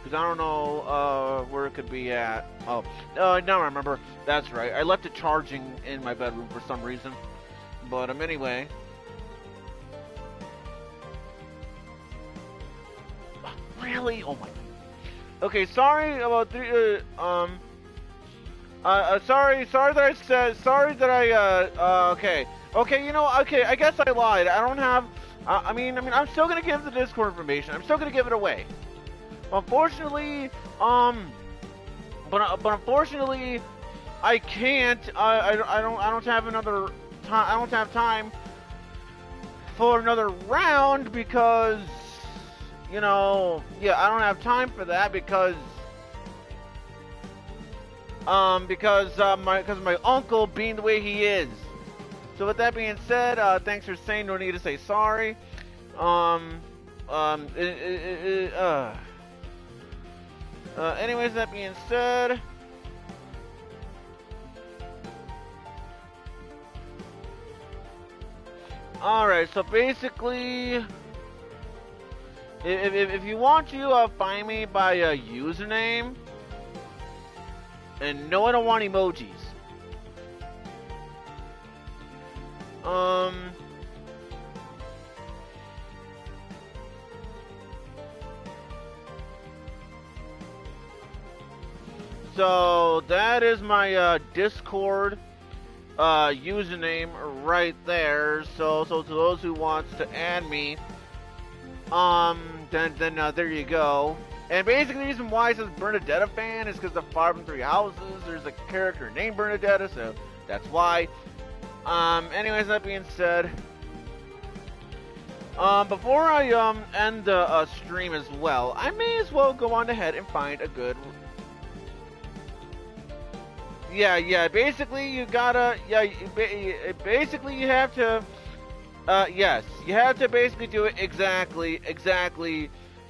because I don't know where it could be at. Oh, now I remember. That's right. I left it charging in my bedroom for some reason. But anyway. Really? Oh my. Okay, sorry about sorry that I said, okay, I guess I lied. I don't have, I mean, I'm still gonna give the Discord information. I'm still gonna give it away. Unfortunately, but unfortunately, I can't, I don't have another time, I don't have time for another round because, I don't have time for that because my uncle being the way he is. So with that being said, thanks for saying. No need to say sorry. Anyways, that being said, Alright, so basically, if you want to find me by a username, and no, I don't want emojis. So that is my Discord username right there. So to those who wants to add me, then there you go. And basically the reason why it says Bernadetta fan is because the 5 and 3 houses, there's a character named Bernadetta, so that's why. Anyways, that being said, before I end the stream as well, I may as well go on ahead and find a good. Yeah. Basically, you gotta. Yeah. Basically, you have to. Yes, you have to basically do it exactly.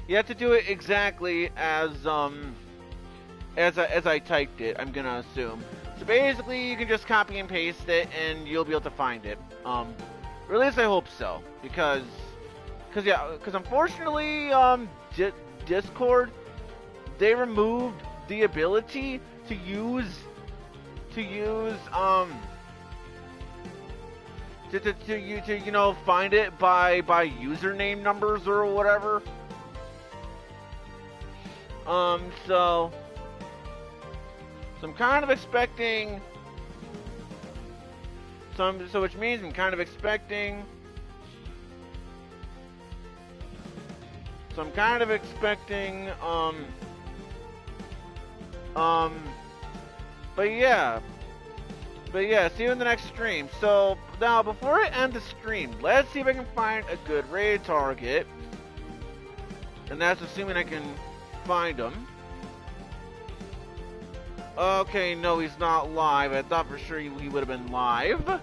You have to do it exactly as I typed it. I'm gonna assume. So basically, you can just copy and paste it, and you'll be able to find it. Or at least I hope so, because unfortunately, Discord, they removed the ability to use you know, find it by username numbers or whatever. So I'm kind of expecting so which means I'm kind of expecting but yeah, see you in the next stream. So now before I end the stream, let's see if I can find a good raid target, and that's assuming I can find him. Okay, no, he's not live. I thought for sure he would have been live,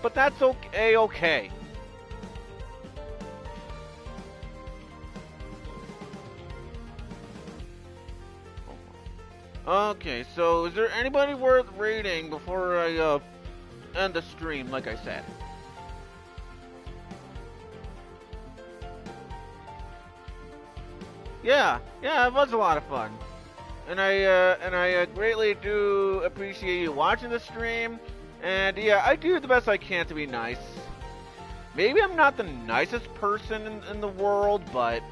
but that's okay. Okay, so is there anybody worth raiding before I end the stream, like I said? Yeah, it was a lot of fun. And I greatly do appreciate you watching the stream. And yeah, I do the best I can to be nice. Maybe I'm not the nicest person in the world, but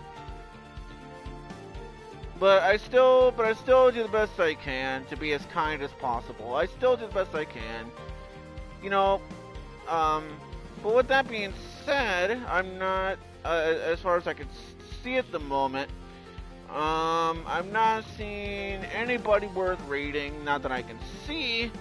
I still do the best I can to be as kind as possible. I still do the best I can. You know, but with that being said, I'm not, as far as I can see at the moment, I'm not seeing anybody worth raiding, not that I can see.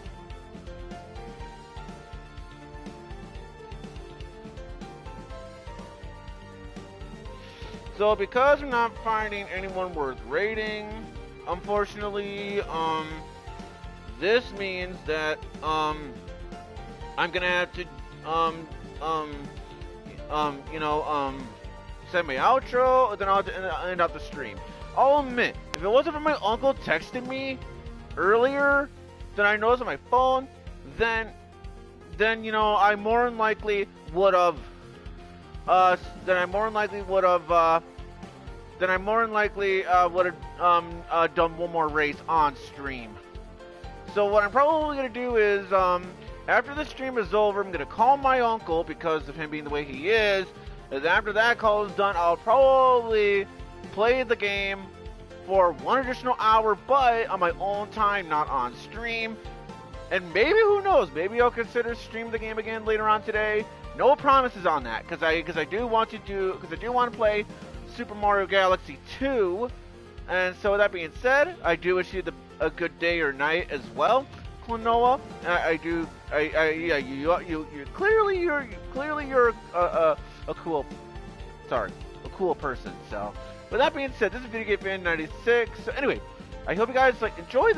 So because I'm not finding anyone worth raiding, unfortunately, this means that, I'm gonna have to, send my outro, then I'll end up the stream. I'll admit, if it wasn't for my uncle texting me earlier, then I noticed on my phone, then you know, I more than likely would have, done one more race on stream. So what I'm probably gonna do is, after the stream is over, I'm gonna call my uncle because of him being the way he is. And after that call is done, I'll probably play the game for 1 additional hour, but on my own time, not on stream. And maybe, who knows, maybe I'll consider stream the game again later on today. No promises on that, because I do want to play Super Mario Galaxy 2. And so with that being said, I do wish you a good day or night as well, Klonoa. You're a cool person. So with that being said, this is Video Game Fan 96. So anyway, I hope you guys enjoy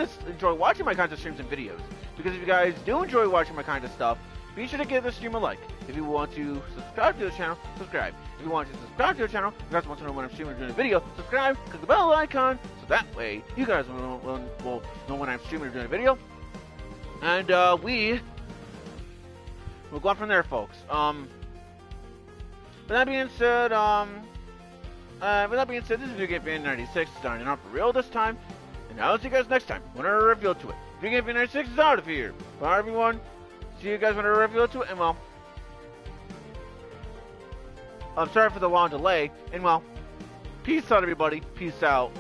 watching my kinds of streams and videos. Because if you guys do enjoy watching my kind of stuff, be sure to give this stream a like. If you want to subscribe to the channel, subscribe. If you want to subscribe to the channel, you guys want to know when I'm streaming or doing a video, subscribe, click the bell icon, so that way you guys will know when I'm streaming or doing a video. And we'll go on from there, folks. that being said, this is Video Game Fan 96 signing off for real this time, and I'll see you guys next time when I reveal to it. Video Game Fan 96 is out of here. Bye, everyone. See you guys when I reveal to it, and well, I'm sorry for the long delay, and well, peace out, everybody. Peace out.